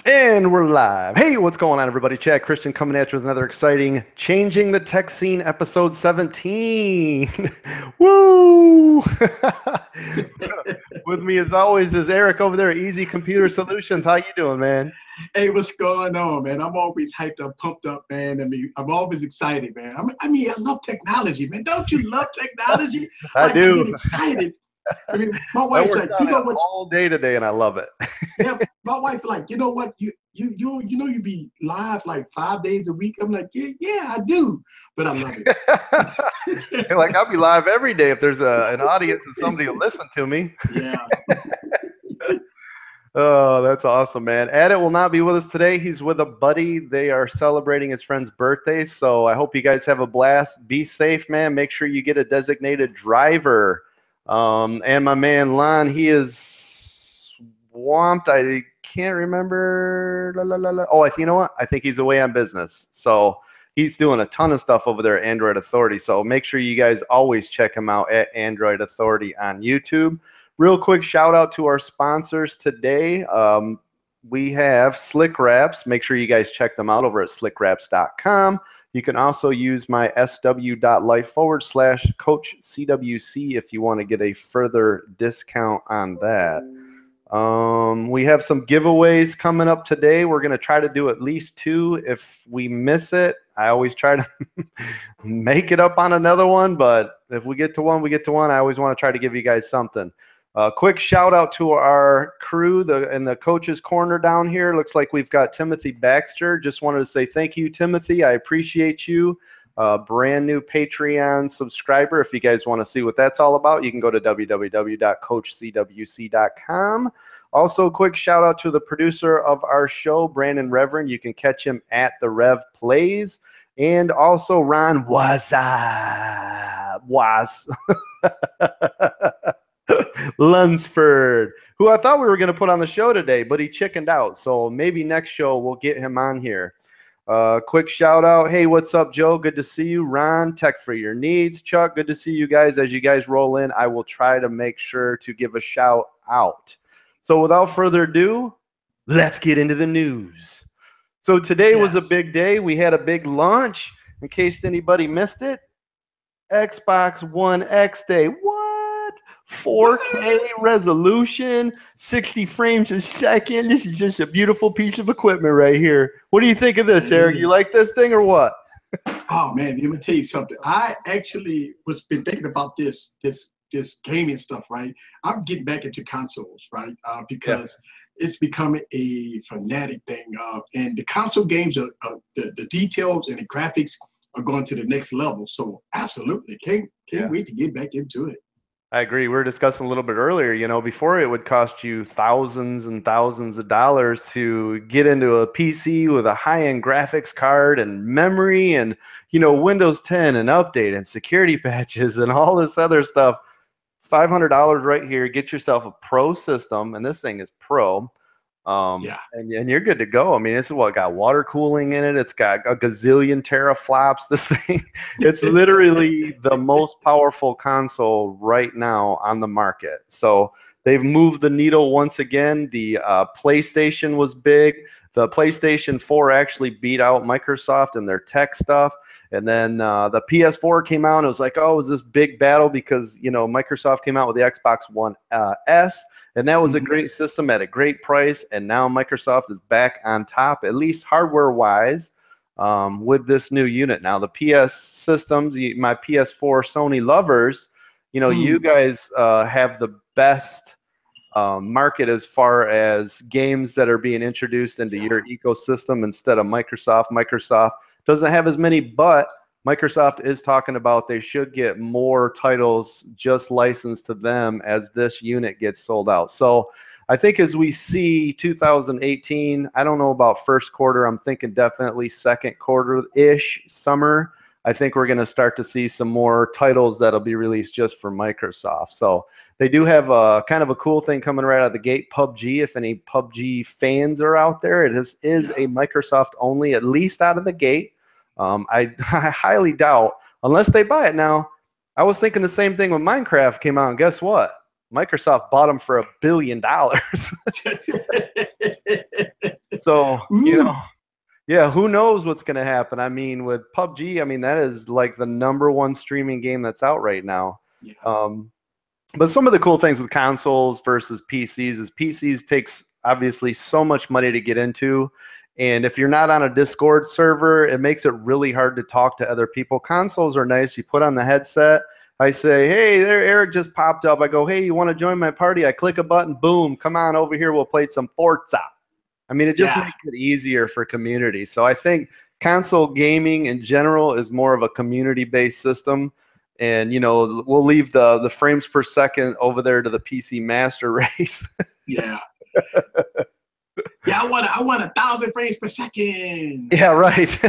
And we're live. Hey, what's going on, everybody? Chad Christian coming at you with another exciting Changing the Tech Scene episode 17. Woo! With me, as always, is Eric over there at Easy Computer Solutions. How you doing, man? Hey, what's going on, man? I'm always hyped up, pumped up, man. I'm always excited, man. I love technology, man. Don't you love technology? I Like, I get do. excited. My I wife's worked like, on it all day today, and I love it. yeah. My wife like, you know what? You be live like 5 days a week. I'm like, yeah, I do, but I love Like, it. I'll be live every day if there's an audience and somebody will listen to me. Yeah. Oh, that's awesome, man. Adit will not be with us today. He's with a buddy. They are celebrating his friend's birthday. So I hope you guys have a blast. Be safe, man. Make sure you get a designated driver. And my man, Lon, he is swamped. I can't remember. La, la, la, la. Oh, you know what? I think he's away on business. So he's doing a ton of stuff over there at Android Authority. So make sure you guys always check him out at Android Authority on YouTube. Real quick shout out to our sponsors today. We have Slick Wraps. Make sure you guys check them out over at slickwraps.com. You can also use my sw.life/CoachCWC if you want to get a further discount on that. We have some giveaways coming up today. We're going to try to do at least 2. If we miss it, I always try to make it up on another one. But if we get to one, we get to one. I always want to try to give you guys something. Quick shout out to our crew in the coach's corner down here. Looks like we've got Timothy Baxter. Just wanted to say thank you, Timothy. I appreciate you. Brand new Patreon subscriber. If you guys want to see what that's all about, you can go to www.CoachCWC.com. Also, quick shout out to the producer of our show, Brandon Reverend. You can catch him at the Rev Plays. And also Ron Lunsford, who I thought we were going to put on the show today, but he chickened out. So maybe next show we'll get him on here. Quick shout out. Hey, what's up, Joe? Good to see you. Ron, Tech for Your Needs. Chuck, good to see you guys. As you guys roll in, I will try to make sure to give a shout out. So without further ado, let's get into the news. So today was a big day. We had a big launch. In case anybody missed it, Xbox One X Day. What? 4K resolution, 60 frames a second. This is just a beautiful piece of equipment right here. What do you think of this, Eric? You like this thing or what? Oh man, let me tell you something. I actually been thinking about this gaming stuff, right? I'm getting back into consoles, right? Because it's becoming a fanatic thing. And the console games are the details and the graphics are going to the next level. So absolutely, can't wait to get back into it. I agree. We were discussing a little bit earlier, before it would cost you thousands and thousands of dollars to get into a PC with a high-end graphics card and memory and, Windows 10 and update and security patches and all this other stuff. $500 right here. Get yourself a pro system, and this thing is pro. And you're good to go. I mean, it's got water cooling in it. It's got a gazillion teraflops. This thing, it's literally the most powerful console right now on the market. So they've moved the needle once again. The PlayStation was big. The PlayStation 4 actually beat out Microsoft in their tech stuff. And then the PS4 came out, and it was like, oh, it was this big battle because, Microsoft came out with the Xbox One S. And that was a great system at a great price. And now Microsoft is back on top, at least hardware-wise, with this new unit. Now, the PS systems, my PS4 Sony lovers, you guys have the best market as far as games that are being introduced into your ecosystem instead of Microsoft. Microsoft doesn't have as many, but Microsoft is talking about they should get more titles just licensed to them as this unit gets sold out. So I think as we see 2018, I don't know about first quarter. I'm thinking definitely second quarter-ish, summer. I think we're going to start to see some more titles that'll be released just for Microsoft. So they do have a kind of a cool thing coming right out of the gate, PUBG. If any PUBG fans are out there, it is a Microsoft only, at least out of the gate. I highly doubt, unless they buy it now. I was thinking the same thing when Minecraft came out, and guess what? Microsoft bought them for $1 billion. So, Ooh, yeah, who knows what's going to happen? I mean, with PUBG, I mean, that is like the #1 streaming game that's out right now. yeah, Um, but some of the cool things with consoles versus PCs is PCs takes obviously so much money to get into. And if you're not on a Discord server, it makes it really hard to talk to other people. Consoles are nice. You put on the headset. I say, hey, there, Eric just popped up. I go, hey, you want to join my party? I click a button, boom, come on over here. We'll play some Forza. I mean, it just yeah, makes it easier for community. So I think console gaming in general is more of a community-based system. And we'll leave the frames per second over there to the PC master race. yeah. Yeah, I want 1,000 frames per second. Yeah, right.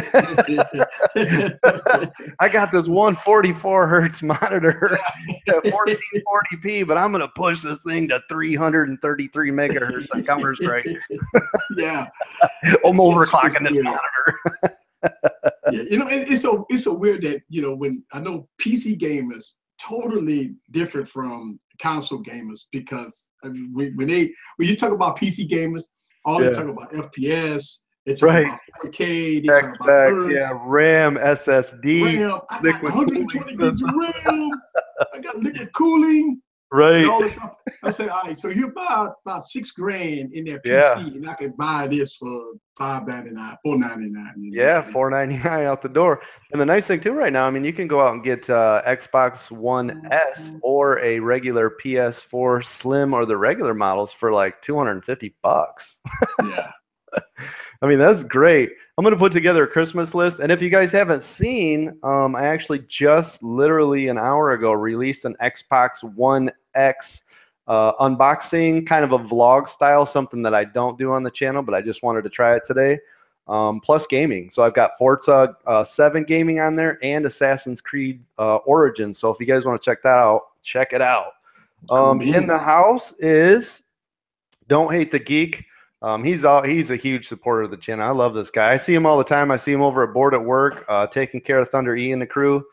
I got this 144 hertz monitor at 1440p, but I'm going to push this thing to 333 megahertz on Counter Strike. Yeah, I'm it's overclocking this weird. monitor. Yeah, it's so weird that when I know PC gamers totally different from console gamers because I mean, when you talk about PC gamers, all they Yeah, talk about FPS, they talk right. about 4K, they talk about X, yeah, hertz, RAM, SSD, RAM. I got liquid cooling 120 gigs of system. RAM. I got liquid cooling and Right. all this stuff. I say, all right, so you buy about $6,000 in their Yeah. PC, and I can buy this for $599, $499, and Yeah, there it is. 499 out the door. And the nice thing too right now, I mean, you can go out and get Xbox One S or a regular PS4 Slim or the regular models for like 250 bucks. Yeah. I mean, that's great. I'm going to put together a Christmas list. And if you guys haven't seen, I actually just literally an hour ago released an Xbox One X unboxing, kind of a vlog style, something that I don't do on the channel, but I just wanted to try it today. Plus gaming. So I've got Forza 7 gaming on there and Assassin's Creed Origins. So if you guys want to check that out, check it out. Cool In the beans. house is Don't Hate the Geek. He's a huge supporter of the channel. I love this guy. I see him all the time. I see him over at Board at Work, taking care of Thunder E and the crew.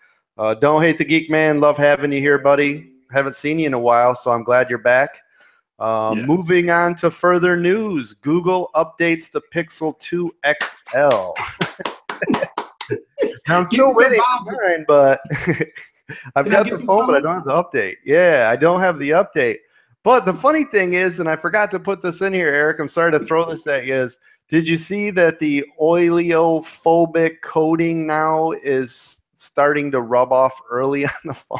Don't Hate the Geek, man. Love having you here, buddy. Haven't seen you in a while, so I'm glad you're back. Yes. Moving on to further news. Google updates the Pixel 2 XL. Now I'm Give still me some waiting for Bible. mine, but I've Can I got get the some phone, but I color? don't have the update. Yeah, I don't have the update. But the funny thing is, and I forgot to put this in here, Eric, I'm sorry to throw this at you, is did you see that the oleophobic coating now is starting to rub off early on the phone?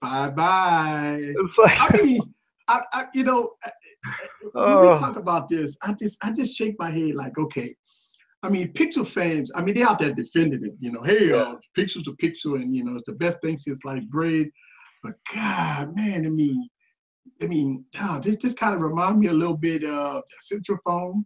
Bye bye. It's like, I mean, when we oh, talk about this, I just shake my head like, okay. I mean, Pixel fans. I mean, they out there defending it. Hey, yeah, Pixel's a Pixel, and it's the best thing since sliced bread. But God, man, this kind of remind me a little bit of Central Phone.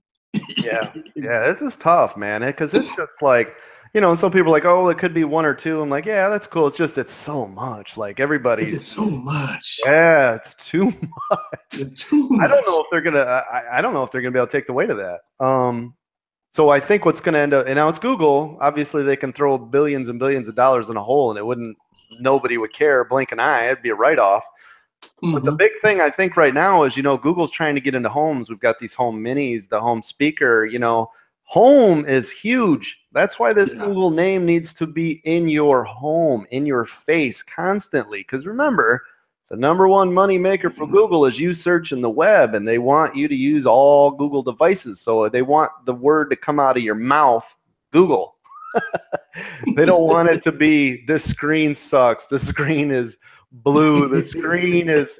yeah, yeah, this is tough, man, because it's just like, and some people are like, oh, it could be one or two. I'm like, yeah, that's cool. It's so much. Like It's everybody's, just so much. yeah, it's too much. It's too I don't know much. if they're gonna. I don't know if they're gonna be able to take the weight of that. So I think what's gonna end up, and now it's Google. Obviously, they can throw billions and billions of dollars in a hole, and nobody would care. Blink an eye, it'd be a write-off. But the Mm-hmm. big thing I think right now is, Google's trying to get into homes. We've got these home minis, the home speaker. Home is huge. That's why this Yeah. Google name needs to be in your home, in your face constantly. Because remember, the #1 money maker for Google is you searching the web, and they want you to use all Google devices. So they want the word to come out of your mouth, Google. They don't want it to be, this screen sucks. This screen is blue. The screen is,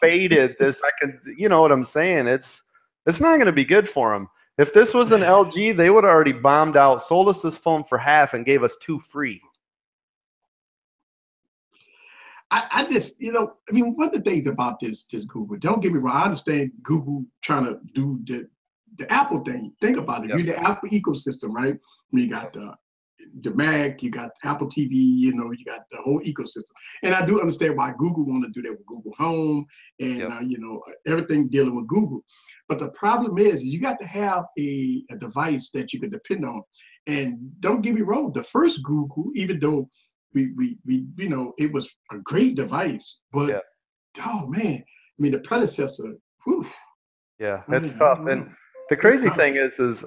faded. This, I can, you know what I'm saying? It's not going to be good for them. If this was an LG, they would have already bombed out, sold us this phone for half, and gave us 2 free. I just, one of the things about this Google, don't get me wrong, I understand Google trying to do the Apple thing. Think about it. Yep. You're the Apple ecosystem, right? You got the Mac, you got Apple TV, you got the whole ecosystem. And I do understand why Google want to do that with Google Home and, Yep. everything dealing with Google. But the problem is you got to have a device that you can depend on. And don't get me wrong, the first Google, even though we it was a great device, but Yeah. oh man, the predecessor, whew, Yeah, it's man, I tough. don't And know. The It's crazy tough. thing is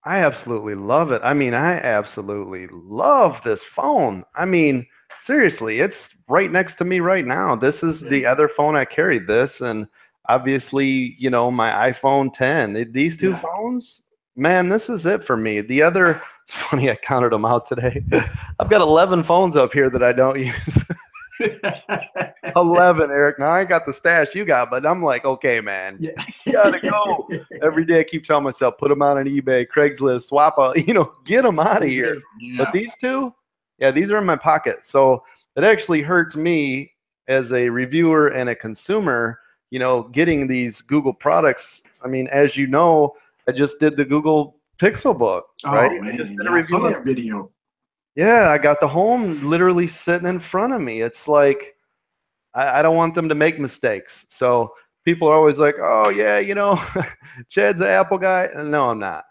I absolutely love it. I mean, I absolutely love this phone. I mean, seriously, it's right next to me right now. This is Yeah. the other phone I carried this, and obviously, you know, my iPhone 10. These two Yeah. phones, man, this is it for me. The other, it's funny, I counted them out today. I've got 11 phones up here that I don't use. 11, Eric. Now I ain't got the stash you got, but I'm like, okay, man, Yeah. you gotta go. Every day I keep telling myself, put them out on eBay, Craigslist, swap out, you know, get them out of here. But Yeah. these two, yeah, these are in my pocket. So it actually hurts me as a reviewer and a consumer, you know, getting these Google products. I mean, as you know, I just did the Google Pixel book, right? Oh I just man, did a yeah, I review saw on, that video. yeah, I got the home literally sitting in front of me. It's like, I don't want them to make mistakes. So people are always like, oh, yeah, you know, Chad's an Apple guy. No, I'm not.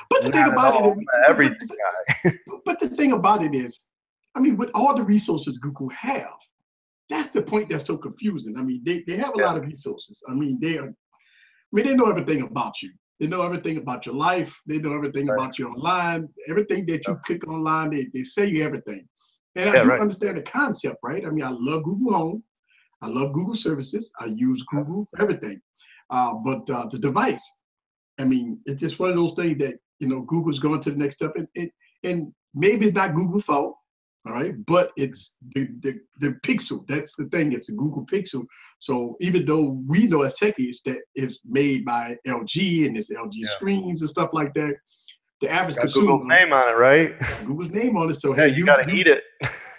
But the thing Not at about it, all. I'm an everything guy. but the thing about it is, I mean, with all the resources Google have, that's the point that's so confusing. I mean, they have a Yeah, lot of resources. I mean, they know everything about you. They know everything about your life. They know everything right. about you online. Everything that you click online, they say you everything. And I Yeah, do right. understand the concept, right? I mean, I love Google Home. I love Google services. I use Google for everything. But the device, I mean, it's just one of those things that, you know, Google's going to the next step. And maybe it's not Google's fault, all right, but it's the Pixel. That's the thing. It's a Google Pixel. So even though we know as techies that it's made by LG and it's LG Yeah. screens and stuff like that, the average Got Google's consumer name on it, right? got Google's name on it. So Yeah, hey, you got to eat it.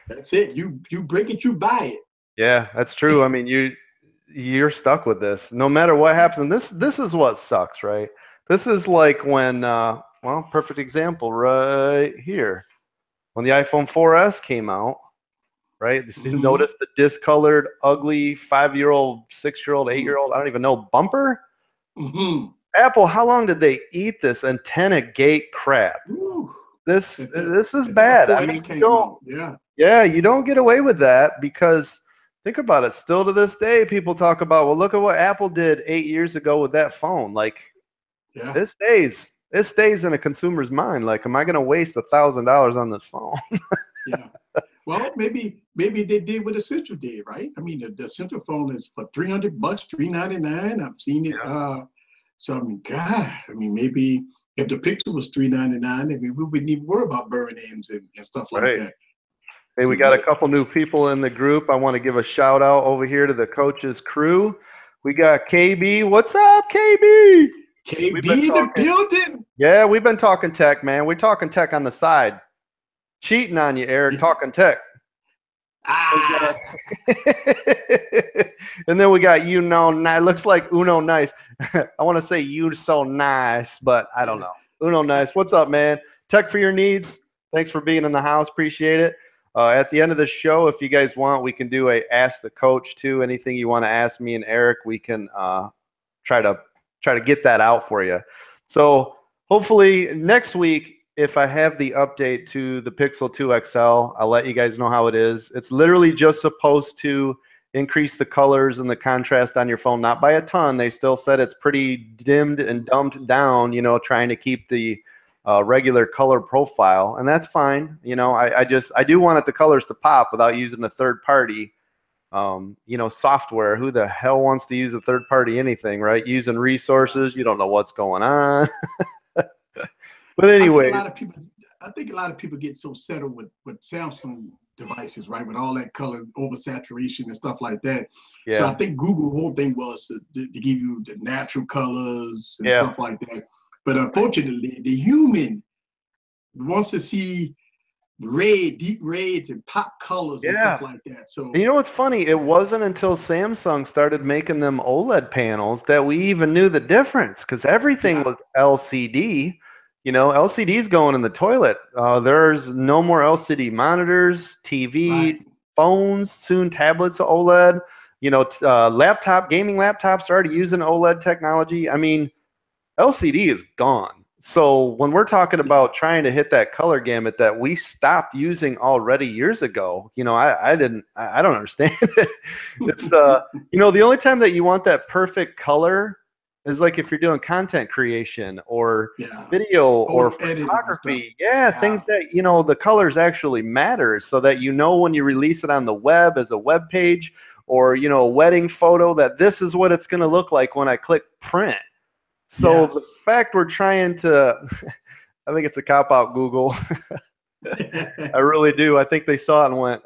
that's it. You break it, you buy it. Yeah, that's true. I mean, you're stuck with this no matter what happens. And this is what sucks, right? This is like when well, perfect example right here. When the iPhone 4S came out, right? You Mm-hmm. notice the discolored, ugly 5-year-old, 6-year-old, 8-year-old, I don't even know, bumper? Mm-hmm. Apple, how long did they eat this antenna gate crap? Ooh. This is Until the bad. I 4S mean, you came don't, out. Yeah. yeah, you don't get away with that because think about it. Still to this day, people talk about, well, look at what Apple did 8 years ago with that phone. Like Yeah. it stays in a consumer's mind. Like, am I going to waste $1,000 on this phone? Yeah. Well, maybe they did what Essential did, right? I mean, the Essential phone is for $300, $399. I've seen it. Yeah. So I mean, God, I mean, maybe if the Pixel was $399, I mean, we wouldn't even worry about burn names and stuff like Right. that. Hey, we You got a know, couple new people in the group. I want to give a shout out over here to the coaches crew. We got KB. What's up, KB? We've been KB in the talking. building. Yeah, we've been talking tech, man. We're talking tech on the side. Cheating on you, Eric, talking tech. Ah, And then we got you know nice. Looks like Uno nice. I want to say you so nice, but I don't yeah. know. Uno nice. What's up, man? Tech for your needs. Thanks for being in the house. Appreciate it. At the end of the show, if you guys want, we can do a ask the coach too. Anything you want to ask me and Eric, we can try to get that out for you. So hopefully next week, if I have the update to the Pixel 2 XL, I'll let you guys know how it is. It's literally just supposed to increase the colors and the contrast on your phone, not by a ton. They still said it's pretty dimmed and dumbed down, you know, trying to keep the regular color profile, and that's fine. You know, I do want it the colors to pop without using a third party you know, software. Who the hell wants to use a third party anything, right? Using resources, you don't know what's going on. But I think a anyway, lot of people. I think a lot of people get so settled with Samsung devices, right? With all that color oversaturation and stuff like that. So I yeah, think Google whole thing was to give you the natural colors and yeah. stuff like that. But unfortunately, the human wants to see red, deep reds and pop colors and Yeah. stuff like that. And So you know what's funny? It it's wasn't until Samsung started making them OLED panels that we even knew the difference because everything yeah, was LCD. You know, LCD's going in the toilet. There's no more LCD monitors, TV, right. phones, soon tablets OLED. You know, gaming laptops are already using OLED technology. I mean, LCD is gone. So when we're talking Yeah. about trying to hit that color gamut that we stopped using already years ago, you know, I don't understand it. It's you know, the only time that you want that perfect color is like if you're doing content creation or Yeah. video or Photo editing and stuff. photography, yeah, Yeah. things that, you know, the colors actually matter so that you know when you release it on the web as a web page or, you know, a wedding photo that this is what it's going to look like when I click print. So the Yes. fact we're trying to, I think it's a cop out, Google. I really do. I think they saw it and went,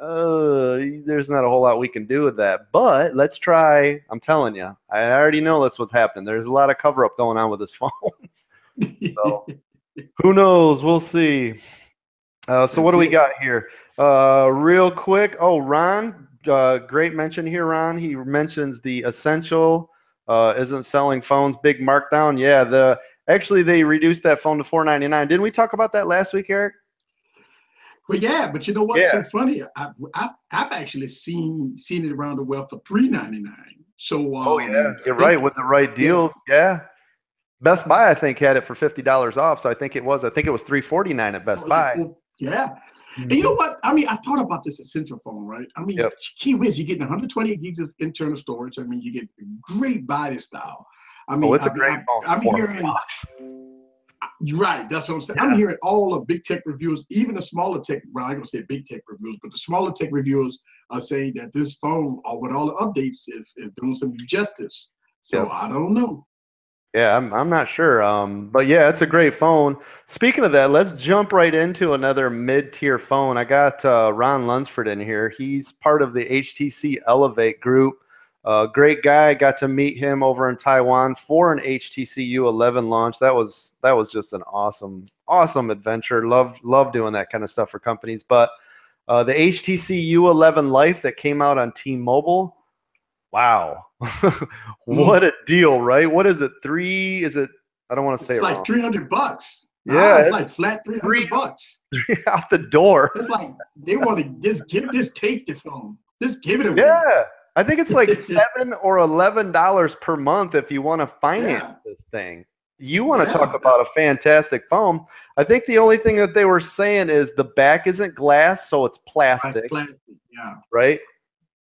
there's not a whole lot we can do with that. But let's try. I'm telling you, I already know that's what's happening. There's a lot of cover up going on with this phone. So who knows? We'll see. So what That's do we it. got here? Real quick. Oh, Ron, great mention here, Ron. He mentions the Essential isn't selling phones. Big markdown. Yeah, actually they reduced that phone to $499. Didn't we talk about that last week, Eric? Well, yeah, but you know what's Yeah. so funny? I've actually seen it around the web for $399. So Oh yeah, I you're right. think With the right yeah. deals, yeah. Best Buy, I think, had it for $50 off. So I think it was $349 at Best Oh, yeah, Buy. oh, yeah. And you Hmm. know what? I mean, I thought about this Essential phone, right? I mean, Yep. key whiz, you're getting 128 gigs of internal storage. I mean, you get great body style. I Oh, mean, it's a great phone I'm for hearing $4. you're right. That's what I'm saying. I'm Yeah. hearing all the big tech reviews, even the smaller tech. Well, I'm gonna say big tech reviews, but the smaller tech reviewers are saying that this phone, or with all the updates, is doing some justice. So Yep. I don't know. Yeah, I'm not sure. But yeah, it's a great phone. Speaking of that, let's jump right into another mid-tier phone. I got Ron Lunsford in here. He's part of the HTC Elevate group. Great guy. Got to meet him over in Taiwan for an HTC U11 launch. That was just an awesome adventure. Love doing that kind of stuff for companies. But the HTC U11 Life that came out on T-Mobile. Wow. Mm. What a deal, right? What is it? Is it, I don't want to say It's it like wrong. $300. Nah, Yeah, it's it's like flat three, $300. three out the door. It's like they want to just take the phone, just give it away. Yeah. I think it's like $7 or $11 per month if you want to finance Yeah, this thing. You want to talk yeah, about a fantastic phone. I think the only thing that they were saying is the back isn't glass, so it's it's plastic, plastic. Yeah. right?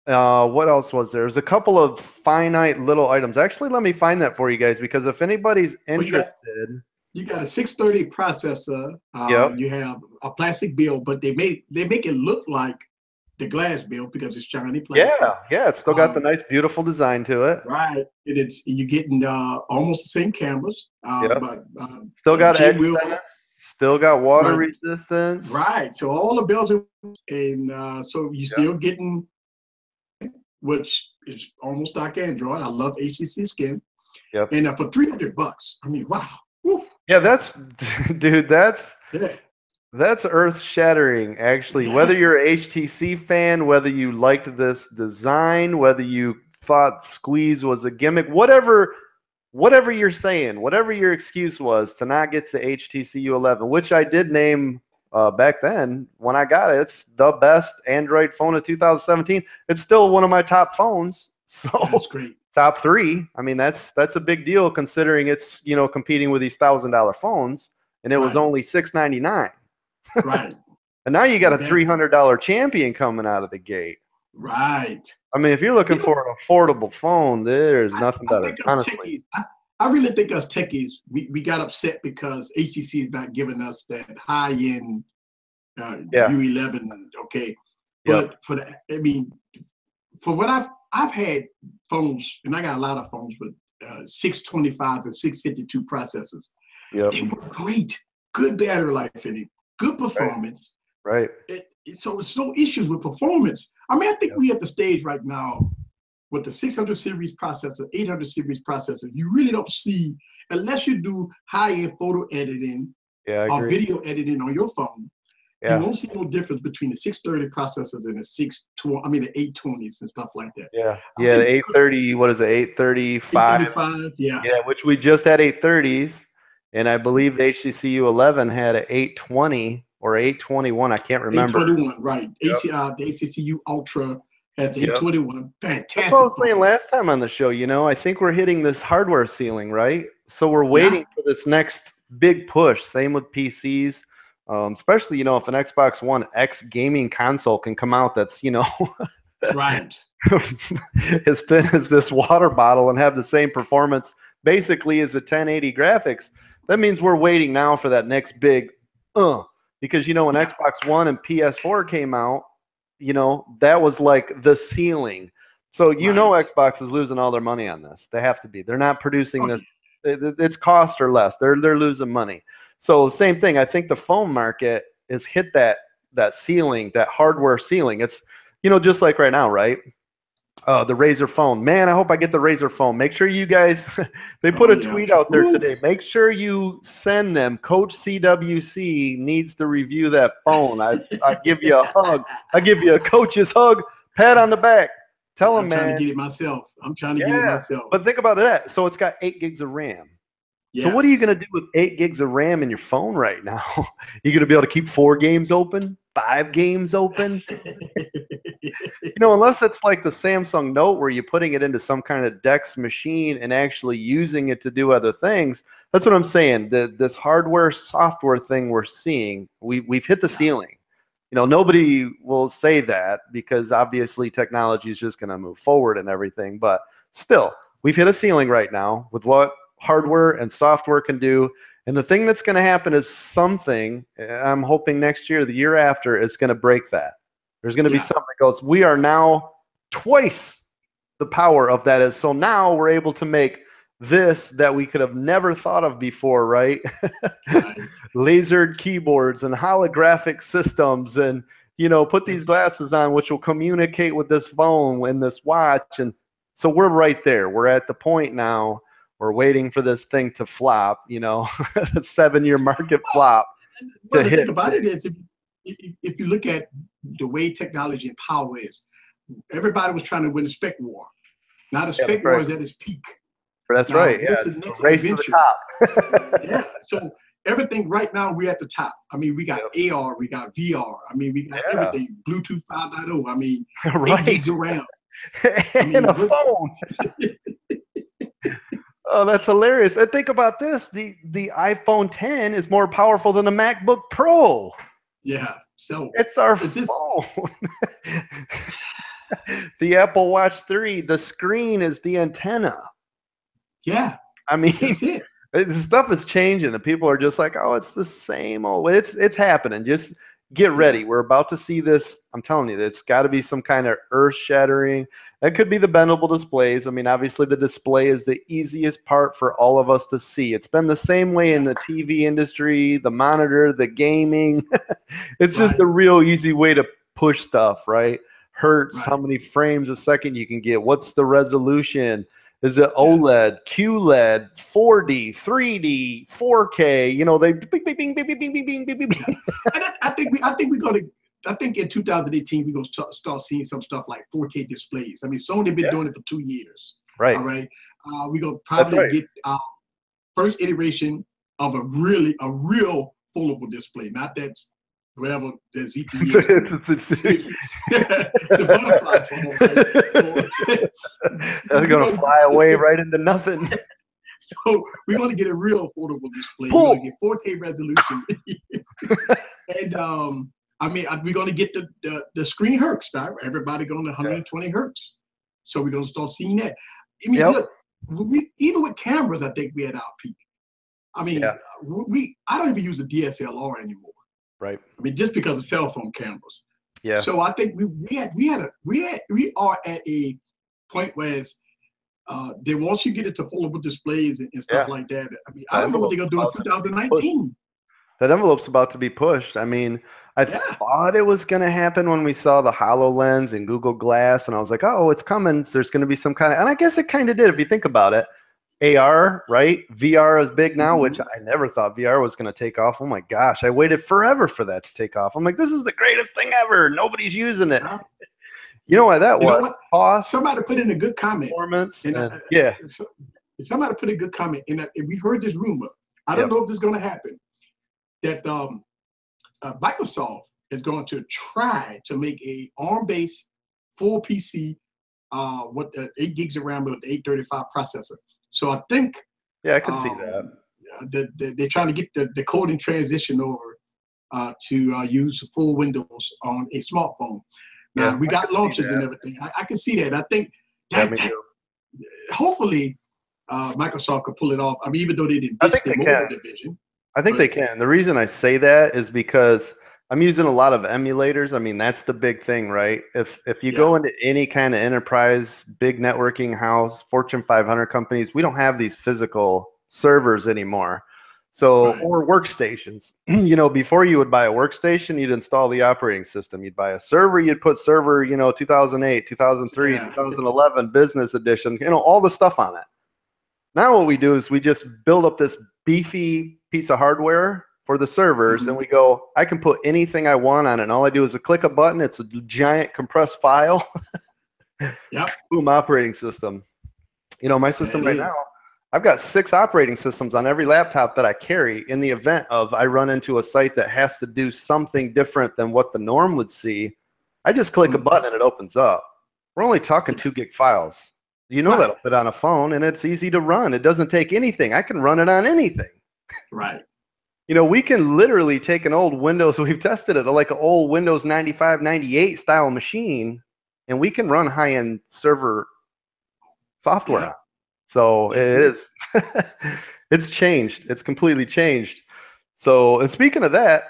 What else was there? There's a couple of finite little items. Actually, let me find that for you guys because if anybody's Well, interested, you got a 630 processor. yep. You have a plastic build, but they make it look like the glass build because it's shiny plastic. Yeah, it's still got the Um, nice, beautiful design to it. right, and you're getting almost the same cameras, Yep. but Still got J edge wheel. sentence. Still got water Right, resistance. right. So all the bells and so you're Yep. still getting, which is almost like Android. I love HTC Skin, Yep. and for $300, I mean, wow. Woo. Yeah, dude, Yeah, that's earth-shattering, actually. Whether yeah, you're a HTC fan, whether you liked this design, whether you thought Squeeze was a gimmick, whatever you're saying, whatever your excuse was to not get to the HTC U11, which I did name back then when I got it. It's the best Android phone of 2017. It's still one of my top phones. that's So great. top three. I mean, that's a big deal considering it's, you know, competing with these $1,000 phones, and it was Right, only $699. right, And now you got a exactly. $300 champion coming out of the gate. Right. I mean, if you're You looking know, for an affordable phone, there's nothing I better, think us honestly. techies, I really think us techies, we got upset because HTC is not giving us that high end Yeah. U11. Okay, Yep. but I mean, for what I've had phones, and I got a lot of phones with 625 and 652 processors. Yep. They were great, good battery life in it, good Right. performance. Right. So it's no issues with performance. I mean, I think Yep. we at the stage right now with the 600 series processor, 800 series processor, you really don't see, unless you do high-end photo editing Yeah, I or agree. video editing on your phone, you Yeah. won't see no difference between the 630 processors and the 620, I mean the 820s and stuff like that. Yeah. I Yeah. The think because 830, what is it? 835. 835, yeah, Yeah, which we just had 830s. And I believe the HTC U11 had an 820 or 821. I can't remember. 821, right. Yep. The HCCU Ultra has the Yep. 821, That's what I fantastic was saying phone. last time on the show. You know, I think we're hitting this hardware ceiling, right? So we're Yeah, waiting for this next big push. Same with PCs, especially, you know, if an Xbox One X gaming console can come out that's, you know, right. as thin as this water bottle and have the same performance basically is a 1080 graphics. That means we're waiting now for that next big, because you know when Xbox One and PS4 came out, you know that was like the ceiling. So you know Xbox is losing all their money on this. They have to be. They're not producing this. It's cost or less. They're losing money. So same thing. I think the phone market has hit that ceiling, that hardware ceiling. It's, you know, just like right now, right? The Razer phone. Man, I hope I get the Razer phone. Make sure you guys, they put a tweet out there today. Make sure you send them. CoachCWC needs to review that phone. I give you a hug. I give you a coach's hug, pat on the back. Tell him, man. I'm trying to get it myself. I'm trying to get it myself. But think about that. So it's got 8 gigs of RAM. Yes. So what are you going to do with 8 gigs of RAM in your phone right now? You're going to be able to keep 4 games open, 5 games open? You know, unless it's like the Samsung Note where you're putting it into some kind of DeX machine and actually using it to do other things. That's what I'm saying. This hardware software thing we're seeing, we've hit the ceiling. You know, nobody will say that because obviously technology is just going to move forward and everything. But still, we've hit a ceiling right now with what hardware and software can do. And the thing that's going to happen is something, I'm hoping next year, the year after, is going to break that. There's going to be something that goes, we are now twice the power of that is. So now we're able to make this that we could have never thought of before, right? Lasered keyboards and holographic systems, and, you know, put these glasses on, which will communicate with this phone and this watch. And so we're right there. We're at the point now. We're waiting for this thing to flop, you know, a 7-year market flop. Well, the thing about it is, if you look at the way technology and power is, everybody was trying to win the spec war. Now the spec war is at its peak. That's right. What's the next race to the top. So everything right now, we're at the top. I mean, we got AR, we got VR. I mean, we got everything. Bluetooth 5.0. I mean, 8 gigs around. And a phone. Oh, that's hilarious. And think about this. The iPhone 10 is more powerful than a MacBook Pro. Yeah. So it's our phone. The Apple Watch 3, the screen is the antenna. Yeah. I mean, that's it. This stuff is changing and people are just like, oh, it's the same old. It's happening. Just get ready. We're about to see this. I'm telling you, it's got to be some kind of earth-shattering. That could be the bendable displays. I mean, obviously the display is the easiest part for all of us to see. It's been the same way in the TV industry, the monitor, the gaming. It's just a real easy way to push stuff, right? Hertz, how many frames a second you can get. What's the resolution? Is it OLED, QLED, 4D, 3D, 4K? You know, they bing, bing, bing, bing, bing, bing, bing, bing, bing. I think in 2018 we're gonna start seeing some stuff like 4K displays. I mean, Sony been doing it for 2 years. Right. All right. We're gonna probably get our first iteration of a real foldable display, not that whatever the ZTE. It's a butterfly phone. Right? So, they're gonna fly away right into nothing. So we're gonna get a real foldable display. We're gonna get 4K resolution, and I mean, we're gonna get the screen hertz. Right? Everybody going to 120 hertz. So we're gonna start seeing that. I mean, look, even with cameras, I think we had our peak. I mean, I don't even use a DSLR anymore. Right. I mean, just because of cell phone cameras. Yeah. So I think we are at a point where it's, once you get into foldable displays and stuff like that. I mean, I don't know what they're gonna do in 2019. That envelope's about to be pushed. I mean, I thought it was going to happen when we saw the HoloLens and Google Glass, and I was like, oh, it's coming. There's going to be some kind of, and I guess it kind of did if you think about it. AR, right? VR is big now, which I never thought VR was going to take off. Oh my gosh, I waited forever for that to take off. I'm like, this is the greatest thing ever. Nobody's using it. You know why that was? Cost, somebody put in a good comment. Performance. Somebody put a good comment, and we heard this rumor. I don't know if this is going to happen. That Microsoft is going to try to make a ARM-based full PC with the 8 gigs of RAM with the 835 processor. So I think I can see that. They're trying to get the coding transition over to use full Windows on a smartphone. Now we got launches and everything. I can see that. I think that hopefully Microsoft could pull it off. I mean, even though they didn't I ditch think their they mobile can. division. I think they can. The reason I say that is because I'm using a lot of emulators. I mean, that's the big thing, right? If you go into any kind of enterprise, big networking house, Fortune 500 companies, we don't have these physical servers anymore. So, or workstations. You know, before you would buy a workstation, you'd install the operating system. You'd buy a server, you'd put server, you know, 2008, 2003, 2011 business edition, you know, all the stuff on it. Now what we do is we just build up this beefy piece of hardware for the servers, and we go, I can put anything I want on it. And all I do is click a button. It's a giant compressed file. Boom, operating system. You know, my system right now, I've got 6 operating systems on every laptop that I carry. In the event of I run into a site that has to do something different than what the norm would see, I just click a button and it opens up. We're only talking 2 gig files. You know that'll fit on a phone, and it's easy to run. It doesn't take anything. I can run it on anything. Right. You know, we can literally take an old Windows, we've tested it, like an old Windows 95, 98 style machine, and we can run high-end server software on it. So it is, it's changed. It's completely changed. So, and speaking of that,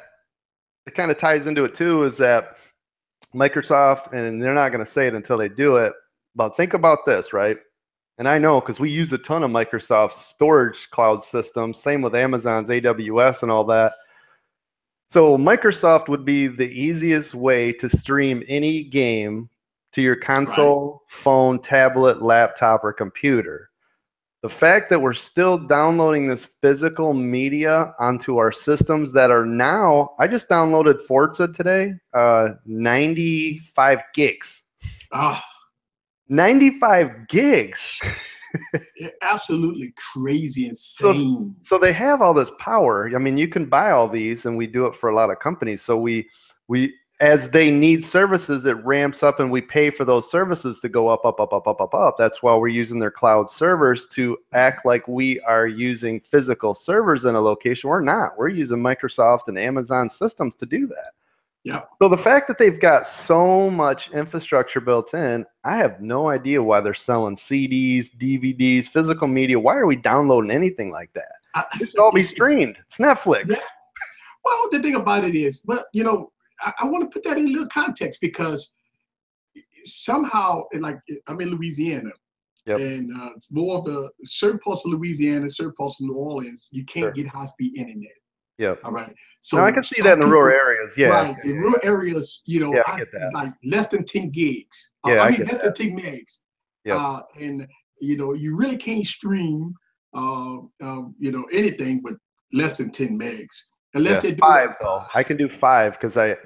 it kind of ties into it too, is that Microsoft, and they're not going to say it until they do it, but think about this, right? And I know because we use a ton of Microsoft storage cloud systems, same with Amazon's AWS and all that. So Microsoft would be the easiest way to stream any game to your console, phone, tablet, laptop, or computer. The fact that we're still downloading this physical media onto our systems that are now, I just downloaded Forza today, 95 gigs. 95 gigs. Absolutely crazy, insane. So they have all this power. I mean, you can buy all these, and we do it for a lot of companies. So we as they need services, it ramps up, and we pay for those services to go up, up, up, up, up, up, up. That's why we're using their cloud servers to act like we are using physical servers in a location. We're not. We're using Microsoft and Amazon systems to do that. Yeah. So the fact that they've got so much infrastructure built in, I have no idea why they're selling CDs, DVDs, physical media. Why are we downloading anything like that? It should all be streamed. It's Netflix. Yeah. Well, the thing about it is, well, you know, I want to put that in a little context, because somehow, like, I'm in Louisiana, and more of the certain parts of Louisiana, certain parts of New Orleans, you can't get high-speed internet. Yeah. All right. So now, I can see that in the rural areas. Yeah. Right. In rural areas, you know, I like less than 10 gigs. I mean, less than 10 megs. Yeah. And you know, you really can't stream, you know, anything but less than 10 megs. Unless they do 5 though. I can do 5 because I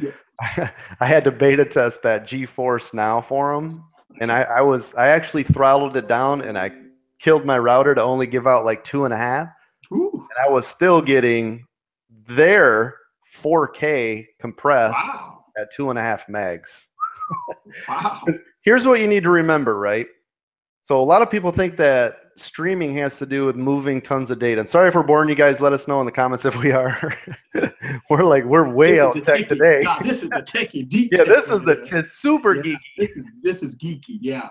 had to beta test that GeForce Now for them, and I actually throttled it down, and I killed my router to only give out like 2.5, and I was still getting their 4K compressed at 2.5 megs. Here's what you need to remember, right? So a lot of people think that streaming has to do with moving tons of data. And sorry if we're boring you guys. Let us know in the comments if we are. we're way out tech today. God, this is the techie deep. Yeah, this is it's super geeky. This is geeky. Yeah.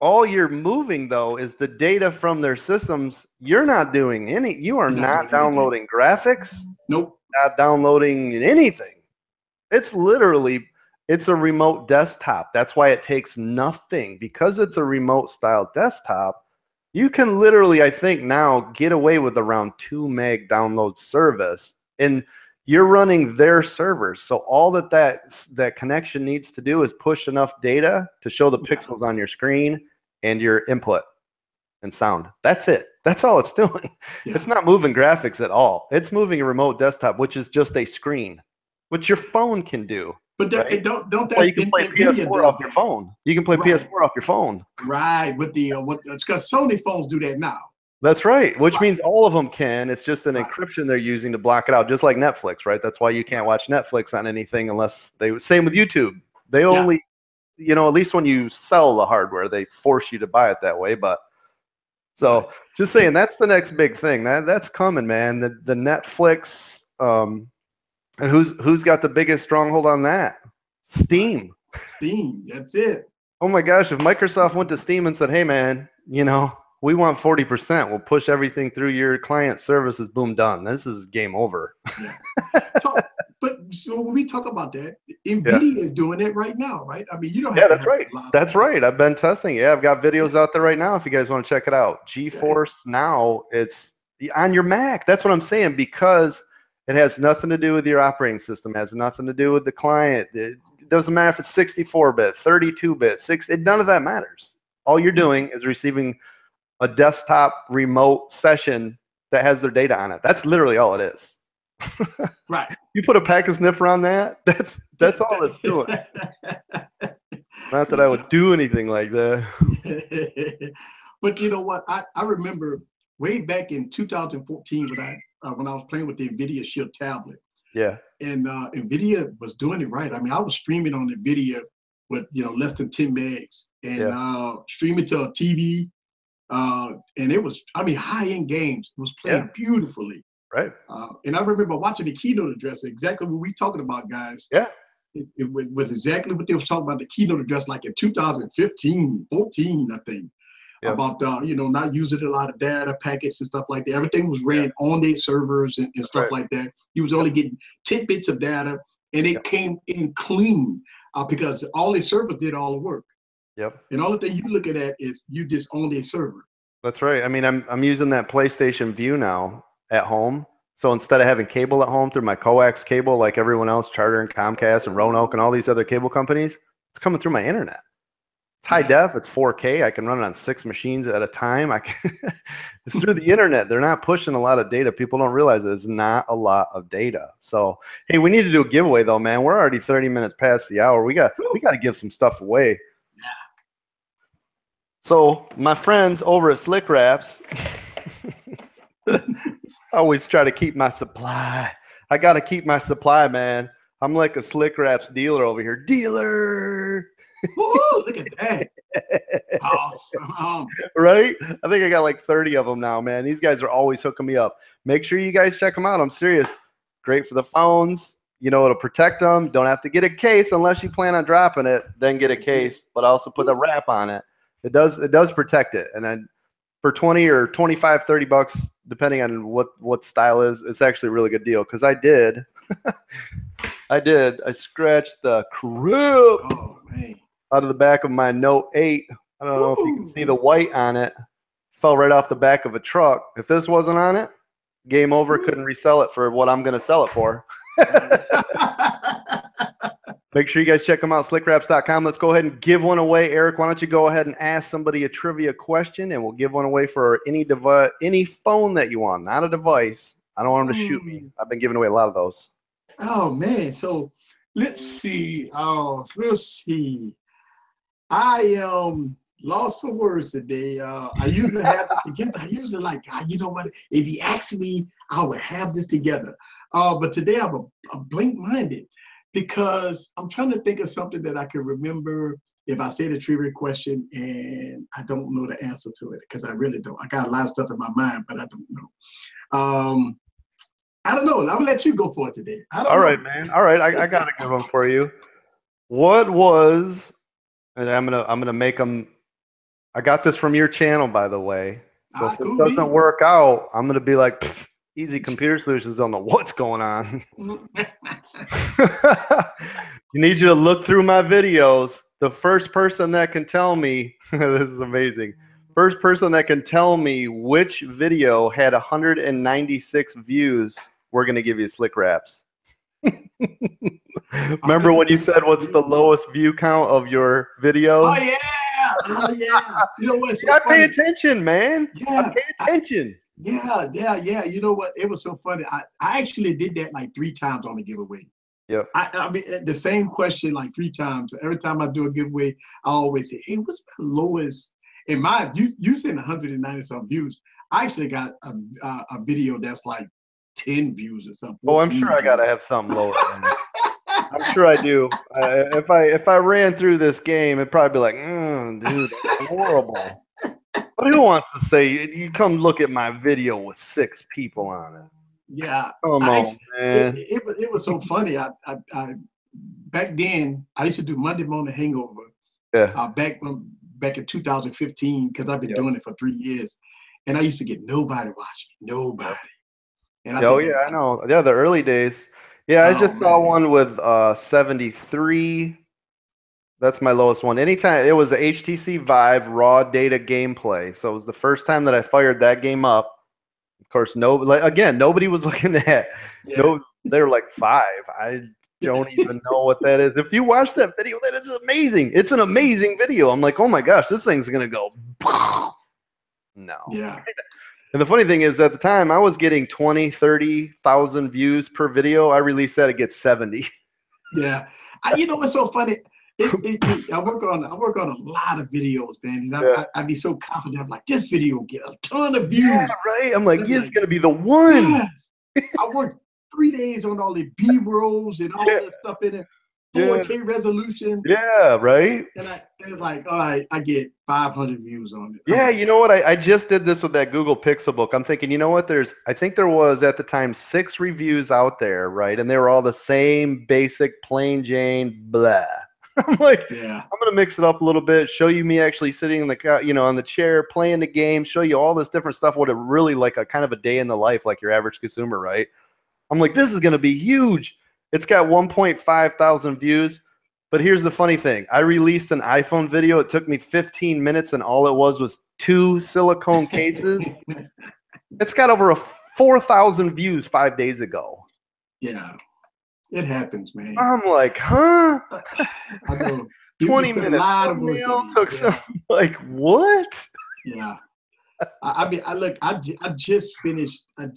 All you're moving though is the data from their systems. You're not doing any. You are not downloading graphics. Nope. Not downloading anything. It's literally. It's a remote desktop. That's why it takes nothing. Because it's a remote style desktop, you can literally, I think now, get away with around 2 meg download service. And you're running their servers. So all that connection needs to do is push enough data to show the pixels on your screen and your input and sound. That's it. That's all it's doing. It's not moving graphics at all. It's moving a remote desktop, which is just a screen, which your phone can do. But right? don't well, you can play PS4 off your phone. You can play PS4 off your phone. Right. With the it's because Sony phones do that now. That's right. Which means all of them can. It's just an encryption they're using to block it out, just like Netflix, right? That's why you can't watch Netflix on anything unless they. Same with YouTube. They only, you know, at least when you sell the hardware, they force you to buy it that way. But so just saying, that's the next big thing. That's coming, man. The Netflix. And who's got the biggest stronghold on that? Steam. Steam. That's it. Oh my gosh! If Microsoft went to Steam and said, "Hey, man, you know, we want 40%. We'll push everything through your client services. Boom, done. This is game over. Yeah. So when we talk about that, Yeah. NVIDIA is doing it right now, right? I mean, you don't have Yeah, to that's have right. a lot. That's right. I've been testing. Yeah, I've got videos out there right now if you guys want to check it out. GeForce Now, it's on your Mac. That's what I'm saying, because it has nothing to do with your operating system. It has nothing to do with the client. It doesn't matter if it's 64-bit, 32-bit, 6. None of that matters. All you're doing is receiving a desktop remote session that has their data on it. That's literally all it is. Right. You put a packet sniffer on that, that's all it's doing. Not that I would do anything like that. But you know what? I remember way back in 2014 when I was playing with the NVIDIA Shield tablet. Yeah. And NVIDIA was doing it right. I mean, I was streaming on NVIDIA with less than 10 megs and streaming to a TV. And it was, I mean, high-end games. It was playing beautifully. Right. And I remember watching the keynote address, exactly what we talking about, guys. Yeah. It was exactly what they was talking about, the keynote address, like in 2015, 14, I think, about, not using a lot of data packets and stuff like that. Everything was ran on their servers and stuff like that. You was only getting tidbits of data, and it came in clean because all their servers did all the work. Yep. And all the thing you looking at is you just own their server. That's right. I mean, I'm using that PlayStation View now at home. So instead of having cable at home through my coax cable like everyone else, Charter and Comcast and Roanoke and all these other cable companies, it's coming through my internet. It's high def. It's 4K. I can run it on 6 machines at a time. It's through the internet. They're not pushing a lot of data. People don't realize it's not a lot of data. So, hey, we need to do a giveaway though, man. We're already 30 minutes past the hour. We got to give some stuff away. So my friends over at Slick Wraps, I always try to keep my supply. I got to keep my supply, man. I'm like a Slick Wraps dealer over here. Dealer. Woo, look at that. Awesome. Right? I think I got like 30 of them now, man. These guys are always hooking me up. Make sure you guys check them out. I'm serious. Great for the phones. It'll protect them. Don't have to get a case unless you plan on dropping it. Then get a case, but also put a wrap on it. It does protect it. And then for 20 or 25, 30 bucks, depending on what style is, it's actually a really good deal. Because I did. I scratched the crap out of the back of my Note 8. I don't know if you can see the white on it. Fell right off the back of a truck. If this wasn't on it, game over. Couldn't resell it for what I'm going to sell it for. Make sure you guys check them out, slickwraps.com. Let's go ahead and give one away. Eric, why don't you go ahead and ask somebody a trivia question, and we'll give one away for any phone that you want, not a device. I don't want them to shoot me. I've been giving away a lot of those. Oh, man. So let's see. I am lost for words today. I usually have this together. I usually you know what? If you ask me, I would have this together. But today I'm blank-minded because I'm trying to think of something that I can remember if I say the trivia question and I don't know the answer to it, because I really don't. I got a lot of stuff in my mind, but I don't know. I don't know. I'm gonna let you go for it today. All right, man. All right, I got a good one for you. What was? And I'm gonna make them. I got this from your channel, by the way. So if it doesn't work out, I'm gonna be like, Easy Computer Solutions don't know what's going on. You need you to look through my videos. The first person that can tell me, this is amazing. First person that can tell me which video had 196 views, we're gonna give you Slick Wraps. Remember when you said what's the lowest view count of your video? Oh yeah. Oh yeah. You know what? So pay attention, man. Yeah. Pay attention. Yeah. You know what? It was so funny. I actually did that like 3 times on the giveaway. Yep. I mean, the same question like 3 times. Every time I do a giveaway, I always say, hey, what's my lowest? And you said 190 some views. I actually got a video that's like 10 views or something. Oh, I'm sure I gotta have something lower than that. I'm sure I do. If I ran through this game, it'd probably be like, dude, that's horrible. But who wants to say you come look at my video with 6 people on it? Yeah. Come on, man. It was so funny. I back then I used to do Monday Morning Hangover. Yeah. Back back in 2015 because I've been doing it for 3 years, and I used to get nobody watching, nobody. And I Oh think, yeah, I know. Yeah, the early days. Yeah, I oh just saw man, one with 73. That's my lowest one. Anytime it was the HTC Vive raw data gameplay. So it was the first time that I fired that game up. Of course, nobody was looking at. yeah. No, they were like 5. I don't even know what that is. If you watch that video, that is amazing. It's an amazing video. I'm like, oh my gosh, this thing's gonna go. No. Yeah. And the funny thing is, at the time, I was getting 20, 30,000 views per video. I released that, it gets 70. Yeah. You know what's so funny? I work on a lot of videos, man. And Yeah. I'd be so confident. I'm like, this video will get a ton of Yeah, views. right. I'm like, And yes, like, gonna be the one. yes. I worked 3 days on all the B-rolls and all Yeah. that stuff in it, Yeah. 4K resolution. Yeah, right. And it was like, all right, I get 500 views on it. Yeah, Like, you know what? I just did this with that Google Pixel book. I'm thinking, you know what? I think there was at the time 6 reviews out there, right? And they were all the same basic, plain Jane, blah. I'm like, yeah. I'm gonna mix it up a little bit, show you me actually sitting in the, on the chair playing the game, show you all this different stuff. What it really like a kind of a day in the life, like your average consumer, right? I'm like, this is gonna be huge. It's got 1.5 thousand views. But here's the funny thing. I released an iPhone video. It took me 15 minutes, and all it was 2 silicone cases. It's got over 4,000 views 5 days ago. Yeah. It happens, man. I'm like, huh? I know. 20 minutes. A lot of work Thumbnail in took some, like, what? Yeah. I mean, I just finished a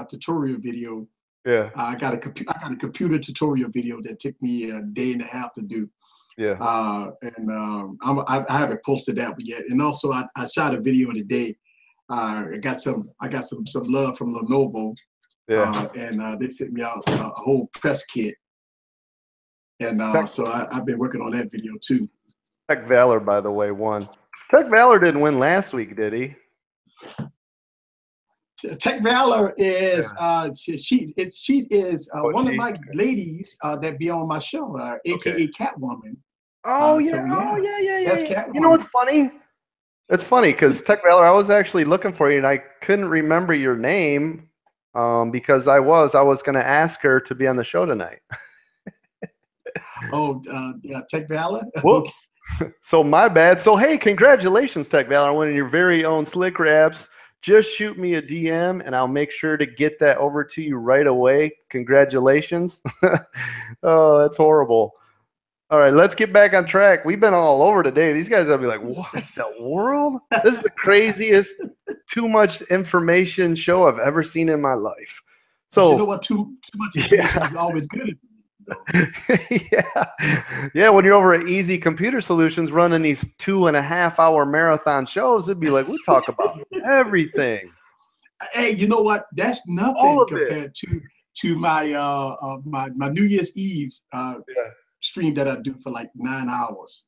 tutorial video. Yeah. I got a computer tutorial video that took me a day and a half to do. Yeah. I haven't posted that one yet. And also, I shot a video today. I got some love from Lenovo. Yeah. And they sent me out a whole press kit. And so I've been working on that video too. Tech Valor, by the way, won. Tech Valor didn't win last week, did he? Tech Valor is she is one of my ladies that be on my show, aka Catwoman. Oh yeah, so oh yeah. That's Catwoman. You know what's funny? It's funny because Tech Valor, I was actually looking for you and I couldn't remember your name because I was going to ask her to be on the show tonight. Yeah, Tech Valor. Whoops. So my bad. So hey, congratulations, Tech Valor, on winning your very own Slick Wraps. Just shoot me a DM and I'll make sure to get that over to you right away. Congratulations. Oh, that's horrible. All right, let's get back on track. We've been all over today. These guys will be like, what the world? This is the craziest, too much information show I've ever seen in my life. So but you know what? Too much information is always good. Yeah. When you're over at Easy Computer Solutions running these 2.5-hour marathon shows, it'd be like, we talk about everything. Hey, you know what? That's nothing compared to my my New Year's Eve stream that I do for like 9 hours.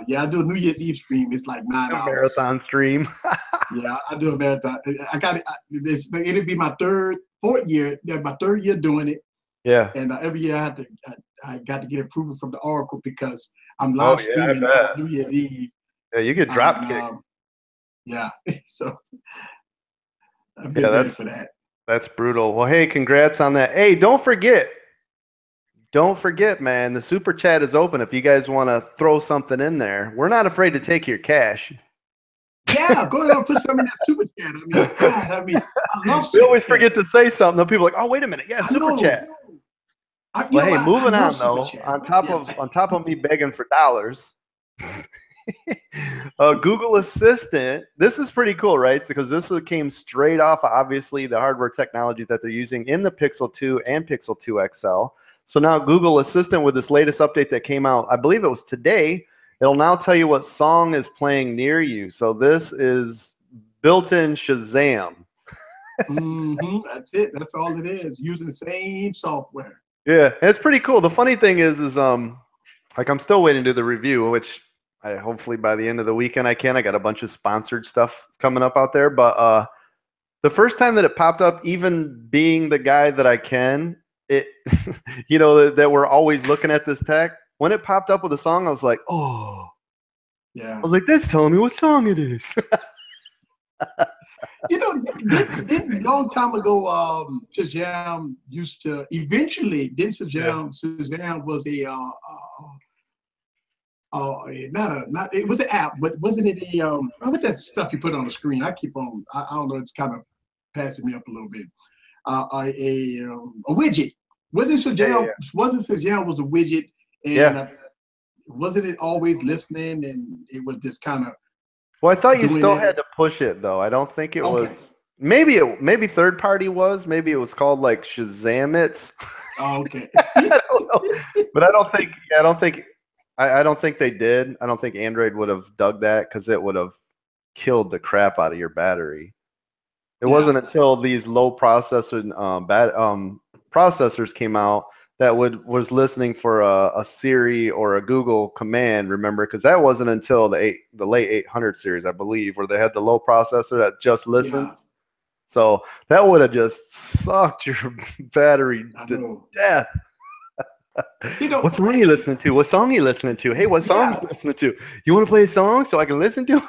Yeah, I do a New Year's Eve stream. It's like 9 hours. Marathon stream. Yeah, I do a marathon. I got it. It'll be my fourth year doing it. Yeah. And every year I got to get approval from the Oracle because I'm live streaming on New Year's Eve. Yeah, you get drop kicked. Yeah, so I've been ready for that. That's brutal. Well, hey, congrats on that. Hey, don't forget, man, the super chat is open if you guys want to throw something in there. We're not afraid to take your cash. Yeah, go ahead and put some in that super chat. I love super We always forget to say something. Though people are like, oh, wait a minute. Yeah, super chat. Well, hey, moving on though. On top of me begging for dollars, Google Assistant. This is pretty cool, right? Because this came straight off, obviously, the hardware technology that they're using in the Pixel 2 and Pixel 2 XL. So now Google Assistant, with this latest update that came out, I believe it was today, it'll now tell you what song is playing near you. So this is built-in Shazam. That's it. That's all it is. Using the same software. Yeah, it's pretty cool. The funny thing is like I'm still waiting to do the review, which I hopefully by the end of the weekend I can. I got a bunch of sponsored stuff coming up out there. But the first time that it popped up, even being the guy that I can, it that we're always looking at this tech. When it popped up with a song, I was like, oh, Yeah. I was like, that's telling me what song it is. You know, didn't long time ago, Shazam used to eventually. Then Shazam was a not it was an app, but wasn't it a what that stuff you put on the screen? I keep on. I don't know. It's kind of passing me up a little bit. A widget. Wasn't Shazam? Wasn't Shazam was a widget, and wasn't it always listening? And it was just kind of. Well, I thought you still had to push it though. I don't think it was. Maybe third party was. Maybe it was called like Shazam It. Oh, okay. I don't know. But I don't think. I don't think they did. I don't think Android would have dug that because it would have killed the crap out of your battery. It wasn't until these low processors came out that was listening for a Siri or a Google command. Remember, because that wasn't until the late 800 series, I believe, where they had the low processor that just listens. Yeah. So that would have just sucked your battery to death. You know, what song are you listening to? What song are you listening to? Hey, what song are you listening to? You want to play a song so I can listen to?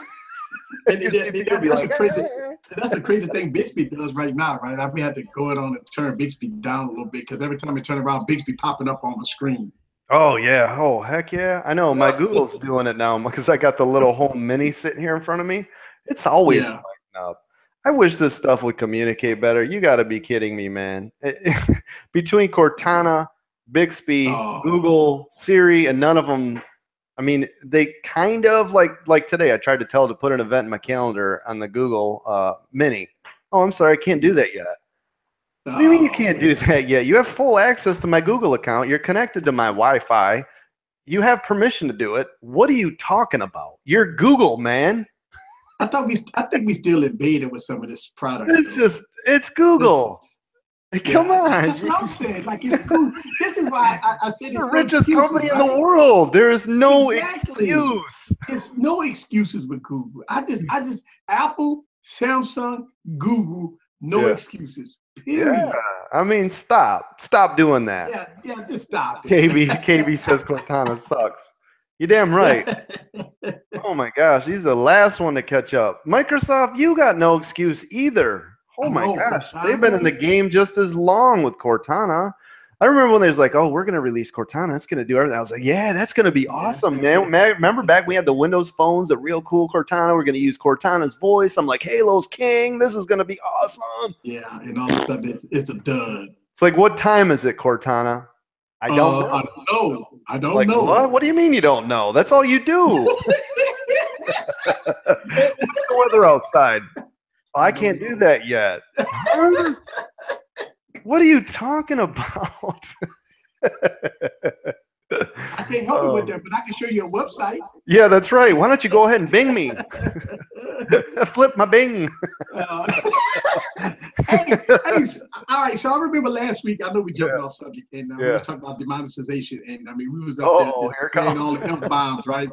And that's the crazy thing Bixby does right now, right? We had to go on and turn Bixby down a little bit because every time we turn around, Bixby popping up on the screen. Oh yeah, oh heck yeah! I know my Google's doing it now because I got the little home mini sitting here in front of me. It's always lighting up. I wish this stuff would communicate better. You got to be kidding me, man! Between Cortana, Bixby, Google, Siri, and none of them. I mean, they kind of like today. I tried to tell it to put an event in my calendar on the Google Mini. Oh, I'm sorry, I can't do that yet. What do you mean you can't do that yet? You have full access to my Google account. You're connected to my Wi-Fi. You have permission to do it. What are you talking about? You're Google, man. I think we still in beta with some of this product. It's Google. Come on. That's what I'm saying. Like, it's Google. This is why I said it's the richest company in the world. There is no excuse. It's no excuses with Google. I just Apple, Samsung, Google, no excuses. Period. Yeah. I mean, stop doing that. Yeah, just stop. KB says Cortana sucks. You're damn right. Oh my gosh, he's the last one to catch up. Microsoft, you got no excuse either. Oh my gosh, they've been in the game just as long with Cortana. I remember when there's like, oh, we're going to release Cortana. It's going to do everything. I was like, yeah, that's going to be awesome, man. Remember back we had the Windows phones, the real cool Cortana. We're going to use Cortana's voice. I'm like, Halo's king. This is going to be awesome. Yeah, and all of a sudden it's a dud. It's like, what time is it, Cortana? I don't know. I don't know. What do you mean you don't know? That's all you do. What's the weather outside? Oh, I can't do that yet. What are you talking about? I can't help you with that, but I can show you a website. Yeah, that's right. Why don't you go ahead and Bing me? Flip my Bing. Hey, all right. So I remember last week. I know we jumped off subject, and we were talking about demonetization, and I mean we was up there saying all the F-bombs, right?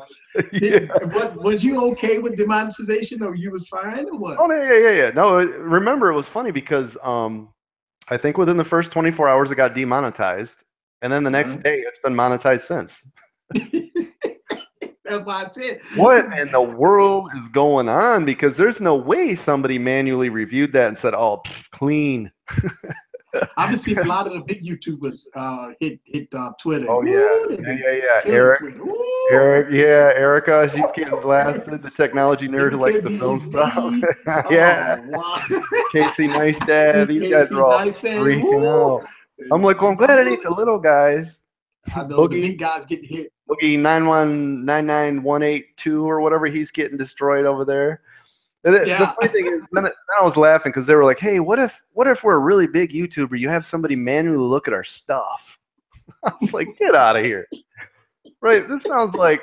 Was you okay with demonetization, or you was fine, or what? Oh yeah. No, remember it was funny because I think within the first 24 hours it got demonetized, and then the next day it's been monetized since. That's why I said. What in the world is going on? Because there's no way somebody manually reviewed that and said, "Oh, clean." I've been seeing a lot of the big YouTubers hit Twitter. Oh yeah. Erica, she's getting blasted. The technology nerd who likes to film stuff. Casey Neistat, these guys are all freaking out. I'm like, well, I'm glad it ain't the little guys. I know the big guys getting hit. Boogie 9199182 or whatever, he's getting destroyed over there. The funny thing is, then I was laughing because they were like, "Hey, what if we're a really big YouTuber? You have somebody manually look at our stuff." I was like, "Get out of here!" Right? This sounds like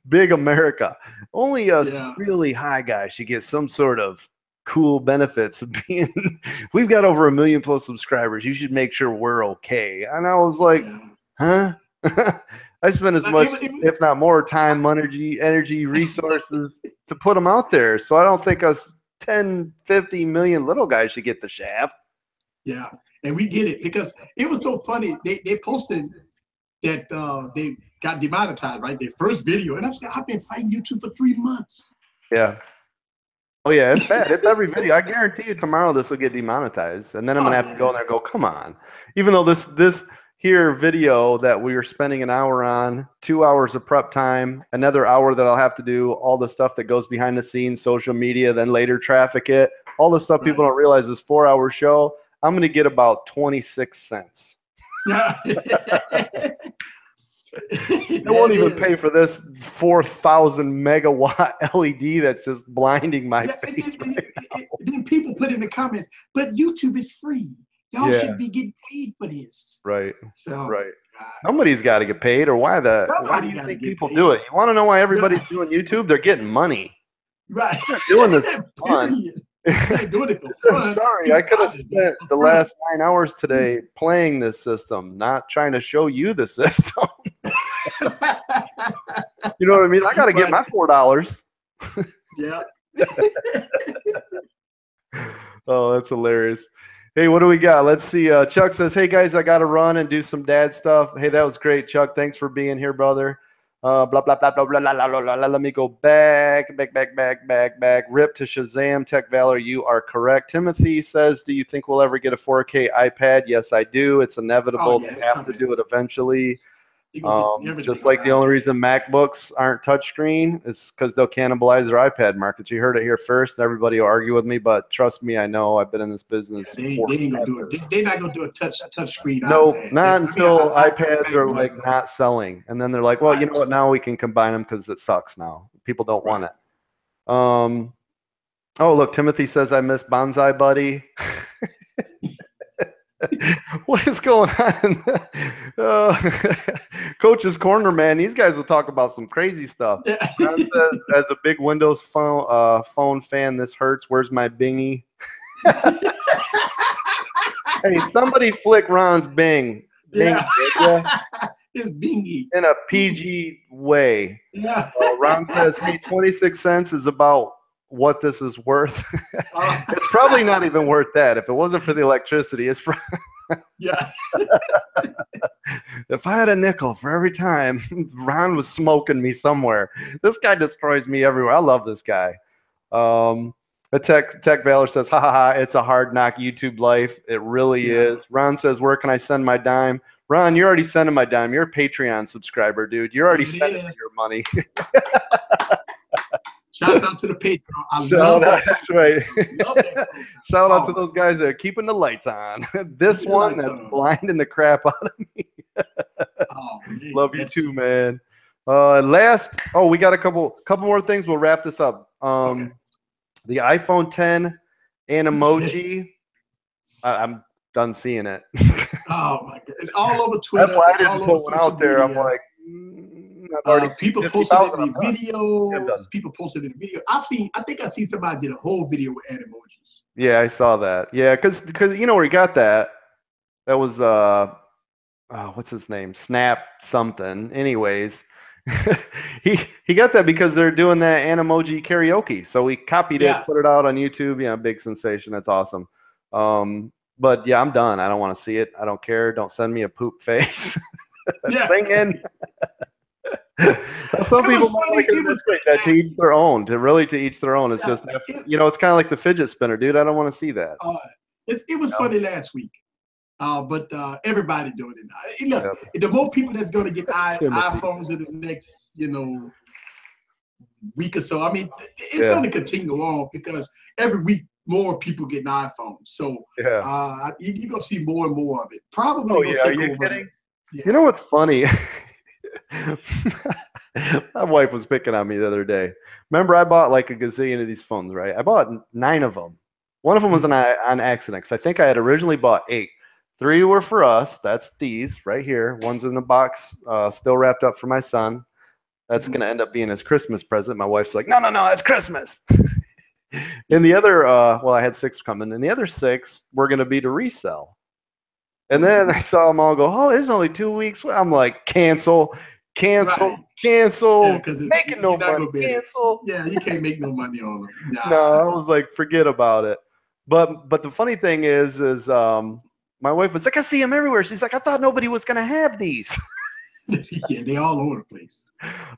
big America. Only us really high guys should get some sort of cool benefits of being. We've got over 1 million plus subscribers. You should make sure we're okay. And I was like, huh? I spend as much, if not more, time, energy, resources to put them out there. So I don't think us 10, 50 million little guys should get the shaft. Yeah, and we get it because it was so funny. They posted that they got demonetized, right? Their first video. And I'm saying, I've been fighting YouTube for 3 months. Yeah. Oh yeah, it's bad. It's every video. I guarantee you tomorrow this will get demonetized, and then I'm gonna have to go in there and go, come on. Even though this here video that we were spending an hour on, 2 hours of prep time, another hour that I'll have to do all the stuff that goes behind the scenes, social media, then later traffic it, all the stuff people don't realize is 4-hour show. I'm gonna get about 26 cents. Yeah. They won't even pay for this 4,000 megawatt LED that's just blinding my face. Then people put in the comments, but YouTube is free. Y'all should be getting paid for this. Right. So, right. Somebody's got to get paid, or why do you think people do it? You want to know why everybody's doing YouTube? They're getting money. Right. They're doing this for fun. They're doing it for fun. I'm sorry, I could have spent the last 9 hours today playing this system, not trying to show you the system. You know what I mean? I got to get my $4. Yeah. Oh, that's hilarious. Hey, what do we got? Let's see. Chuck says, hey, guys, I got to run and do some dad stuff. Hey, that was great, Chuck. Thanks for being here, brother. Blah, blah, blah, blah, blah, blah, blah, blah, blah. Let me go back. Rip to Shazam. Tech Valor, you are correct. Timothy says, do you think we'll ever get a 4K iPad? Yes, I do. It's inevitable. They have to do it eventually. Just like the only reason MacBooks aren't touchscreen is because they'll cannibalize their iPad markets. You heard it here first. Everybody will argue with me, but trust me, I know. I've been in this business. They ain't gonna do it. They're not gonna do a touch screen. No, not until iPads are like not selling, and then they're like, well, you know what? Now we can combine them because it sucks. Now people don't want it. Oh, look, Timothy says I miss Bonsai Buddy. What is going on? Coach's Corner, man. These guys will talk about some crazy stuff. Ron says, as a big Windows phone fan, this hurts. Where's my bingy? Hey, somebody flick Ron's Bing. Yeah. It's bingy. In a PG way. Yeah. Ron says, hey, 26 cents is about what this is worth. It's probably not even worth that. If it wasn't for the electricity, it's yeah. If I had a nickel for every time Ron was smoking me somewhere, this guy destroys me everywhere. I love this guy. The Tech Valor says, ha ha ha, it's a hard knock YouTube life. It really is. Ron says, where can I send my dime? Ron, you're already sending my dime. You're a Patreon subscriber, dude. You're already sending me your money. Shout out to the Patron. That's right. Shout out to those guys that are keeping the lights on. This one that's blinding the crap out of me. Love you too, man. We got a couple more things. We'll wrap this up. The iPhone 10 Animoji. I'm done seeing it. Oh my God! It's all over Twitter. That's why I didn't put one out there. I'm like. People posted it in the videos. People posted it in the video. I think I seen somebody did a whole video with Animojis. Yeah, I saw that. Yeah, because you know where he got that. That was what's his name? Snap something. Anyways, he got that because they're doing that Animoji karaoke. So he copied it, put it out on YouTube. Yeah, big sensation. That's awesome. But yeah, I'm done. I don't want to see it. I don't care. Don't send me a poop face. Singing. Some people might like it this way. That to each their own. To each their own. It's just it's kind of like the fidget spinner, dude. I don't want to see that. It was funny last week, but everybody doing it now. Look, the more people that's going to get iPhones in the next, week or so. I mean, it's going to continue on because every week more people get iPhones. So you're going to see more and more of it. Probably going to take over. Kidding? Yeah. You know what's funny? My wife was picking on me the other day. Remember, I bought like a gazillion of these phones, right? I bought 9 of them. One of them was on accident because I think I had originally bought 8. 3 were for us. That's these right here. One's in the box, still wrapped up for my son. That's going to end up being his Christmas present. My wife's like, no, that's Christmas. And the other, I had 6 coming, and the other 6 were going to be to resell. And then I saw them all go, it's only 2 weeks. I'm like, cancel. Yeah, making no money. Cancel. Yeah, you can't make no money on them. Nah. No, I was like, forget about it. But the funny thing is my wife was like, I see them everywhere. She's like, I thought nobody was gonna have these. Yeah, they all over the place.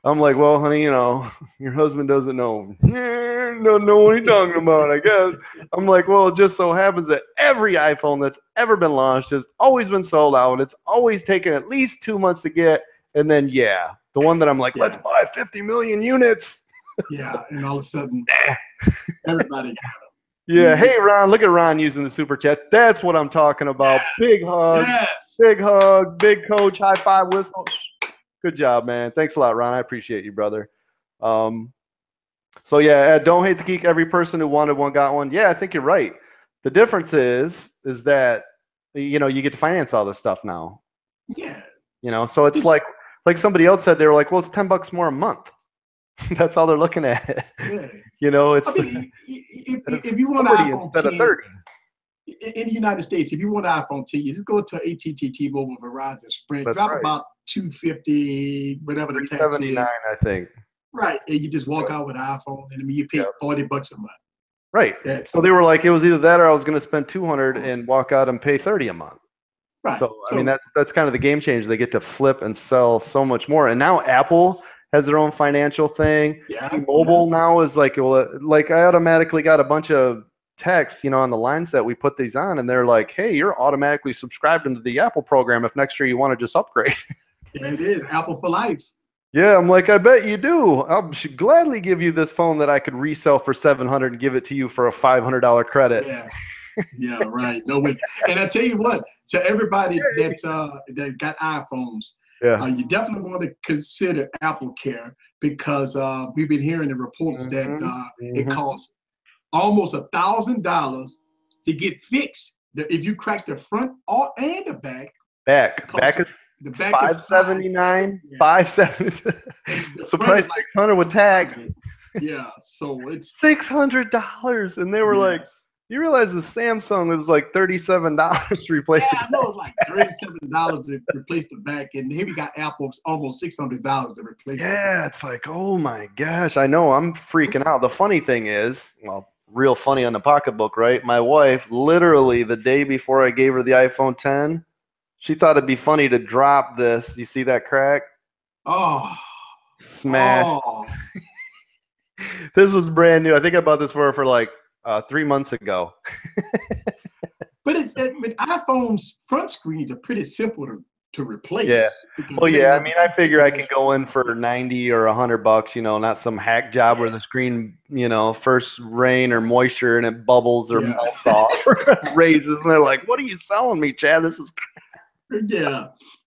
I'm like, well, honey, your husband doesn't know. Don't know what he's talking about, I guess. I'm like, well, it just so happens that every iPhone that's ever been launched has always been sold out. It's always taken at least 2 months to get. And then, yeah, the one that I'm like, let's buy 50 million units. Yeah, and all of a sudden, everybody got them. Yeah, hey, Ron, look at Ron using the super chat. That's what I'm talking about. Big hugs, big hugs, big coach, high five whistle. Good job, man. Thanks a lot, Ron. I appreciate you, brother. So yeah, don't hate the geek. Every person who wanted one got one. Yeah, I think you're right. The difference is that you get to finance all this stuff now. Yeah. So it's like somebody else said, they were like, well, it's $10 more a month. That's all they're looking at. Yeah. It's I mean, if you want an iPhone 10 in the United States, if you want an iPhone 10, you just go to AT&T, T-Mobile, Verizon, Sprint, drop about $250, whatever the tax is. I think. Right, and you just walk out with an iPhone, and you pay $40 a month. Right. So they were like, it was either that or I was going to spend $200 and walk out and pay $30 a month. Right. So I mean, that's kind of the game changer. They get to flip and sell so much more, and now Apple has their own financial thing. T-Mobile now is like, well, like I automatically got a bunch of texts, on the lines that we put these on, and they're like, hey, you're automatically subscribed into the Apple program if next year you want to just upgrade. Yeah, it is Apple for life. Yeah, I'm like, I bet you do. I should gladly give you this phone that I could resell for $700 and give it to you for a $500 credit. Yeah. Yeah, right. No way. And I tell you what, to everybody that got iPhones, you definitely want to consider Apple Care, because we've been hearing the reports that it costs almost $1,000 to get fixed. If you crack the front and the back. Back is the back $579, $570. So price $600 with tax. Yeah, so it's $600, and they were like, you realize the Samsung, it was like $37 to replace it. Yeah, I know, it was like $37 to replace the back, and here we got Apple's almost $600 to replace. Yeah, it's like, oh my gosh, I know, I'm freaking out. The funny thing is, well, real funny on the pocketbook, right? My wife, literally the day before I gave her the iPhone 10, she thought it'd be funny to drop this. You see that crack? Oh, smash! Oh. This was brand new. I think I bought this for her for like 3 months ago. But iPhone's front screens are pretty simple to replace. Yeah. Well, yeah. I mean, I figure I can go in for 90 or $100, not some hack job where the screen, first rain or moisture and it bubbles or melts off or raises, and they're like, "What are you selling me, Chad? This is." Yeah.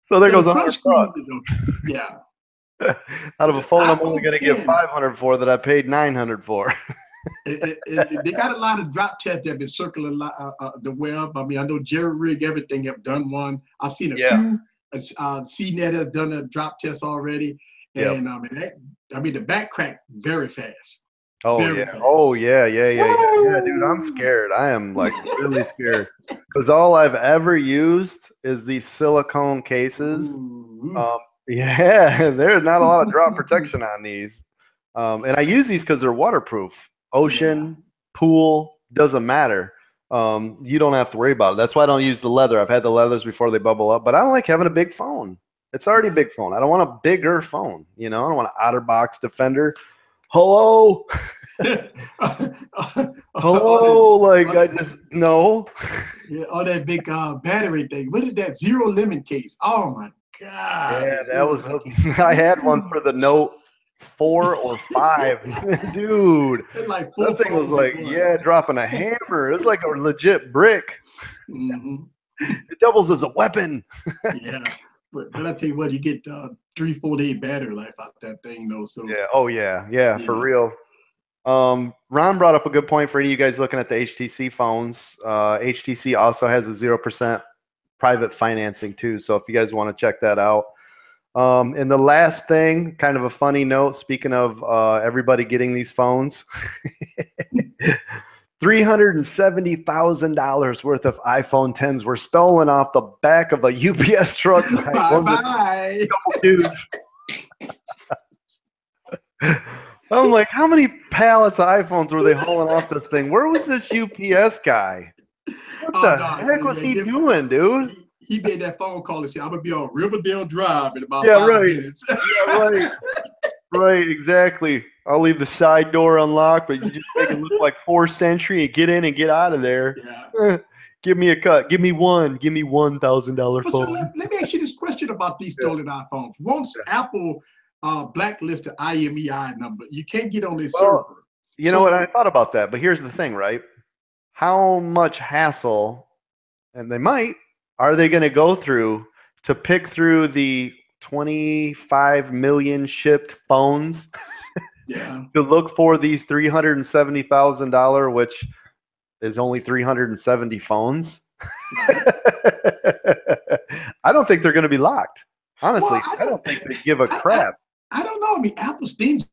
So there goes $100. Yeah. Out of a phone I'm only going to get $500 for that I paid $900 for. They got a lot of drop tests that have been circling the web. I mean, I know Jerry Rig, everything have done one. I've seen a few. CNET has done a drop test already, and the back cracked very fast. Oh yeah. Oh yeah. Yeah, dude, I'm scared. I am like really scared because all I've ever used is these silicone cases. There's not a lot of drop protection on these, and I use these because they're waterproof. Ocean, pool, doesn't matter. You don't have to worry about it. That's why I don't use the leather. I've had the leathers before they bubble up, but I don't like having a big phone. It's already a big phone. I don't want a bigger phone. I don't want an OtterBox Defender. Hello. Hello. Like, I just no. Yeah, all that big battery thing. What is that? Zero limit case. Oh my God. Yeah, that was. I had one for the Note 4 or 5, dude. Like that thing was like, dropping a hammer. It was like a legit brick. It doubles as a weapon. Yeah, but I tell you what, you get 3-4 day battery life out that thing, though. So yeah, for real. Ron brought up a good point for any of you guys looking at the HTC phones. HTC also has a 0% private financing too. So if you guys want to check that out. And the last thing, kind of a funny note, speaking of everybody getting these phones, $370,000 worth of iPhone 10s were stolen off the back of a UPS truck by a couple dudes. I'm like, how many pallets of iPhones were they hauling off this thing? Where was this UPS guy? What the heck was he doing, dude? he made that phone call and said, "I'm gonna be on Riverdale Drive in about Yeah, 5 minutes." Yeah, right. Right, exactly. I'll leave the side door unlocked, but you just make it look like 4th century and get in and get out of there. Yeah. Give me a cut. Give me $1,000 But so phone. let me ask you this question about these Yeah. stolen iPhones. Once Apple blacklisted IMEI number, you can't get on their Well, server. you know what? I thought about that, but here's the thing, right? How much hassle, and they might, are they going to go through to pick through the 25 million shipped phones Yeah. to look for these $370,000, which is only 370 phones? Right. I don't think they're going to be locked. Honestly, Well, I I don't don't, think they give a I, crap. I don't know. I mean, Apple's stingy.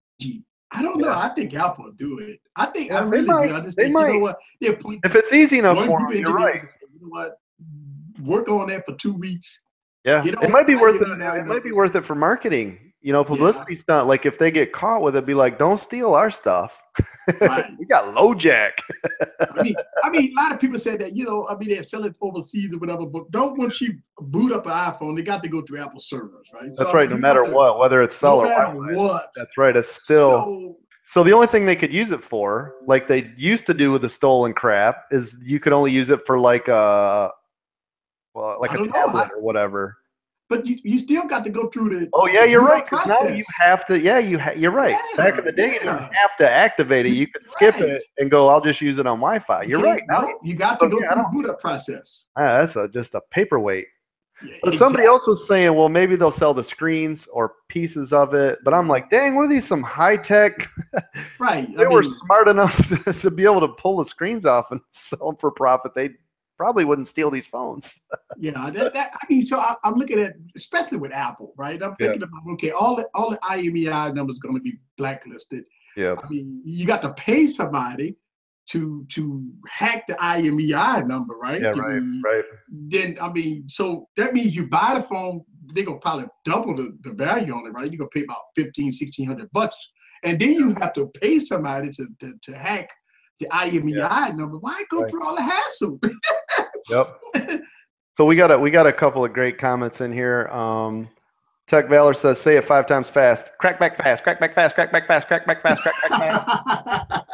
I don't know. Yeah, I think Apple will do it. I yeah, they really might. do. I just They think, you know might. what? They'll point If it's easy enough one for group them, of you're right. engineers and say, you know what? Work on that for 2 weeks. Yeah, Get it on might be the worth it. IMEI It might be numbers. worth it for marketing. You know, Yeah. publicity stunt. Like if they get caught with it, be like, "Don't steal our stuff. Right. We got LoJack." A lot of people say that, they sell it overseas or whatever, but don't once you boot up an iPhone, they got to go through Apple servers, right? So That's I right. mean, No you have matter to, what, whether it's no sell or matter Wi-Fi. what. That's right. It's still. So So the only thing they could use it for, like they used to do with the stolen crap, is you could only use it for like I a don't know. tablet or whatever. But you still got to go through the Oh yeah, you're boot right. up Because now you process. have to. Yeah, you're right. Back in Yeah, the day, you didn't yeah. have to activate it. You could skip Right. it and go. I'll just use it on Wi-Fi. You You're right. can't, Now, no, you got to so go yeah, I through the don't. boot up process. That's just a paperweight. Yeah, But somebody exactly. else was saying, well, maybe they'll sell the screens or pieces of it. But I'm like, dang, what are these? Some high tech. Right. They were smart enough to be able to pull the screens off and sell them for profit. They probably wouldn't steal these phones. Yeah, so I'm looking at, especially with Apple, right? I'm Yeah. thinking about, okay, all the IMEI numbers going to be blacklisted. Yeah. I mean, you got to pay somebody to hack the IMEI number, right? Yeah. I Right. mean, Right. then so that means you buy the phone, they're gonna probably double the value on it, right? You're gonna pay about $1,500-1,600, and then you have to pay somebody to hack the IMEI number. Why go Right. through all the hassle? Yep. So we got a couple of great comments in here. Tech Valor says, "Say it 5 times fast. Crack back fast. Crack back fast. Crack back fast. Crack back fast. Crack back fast."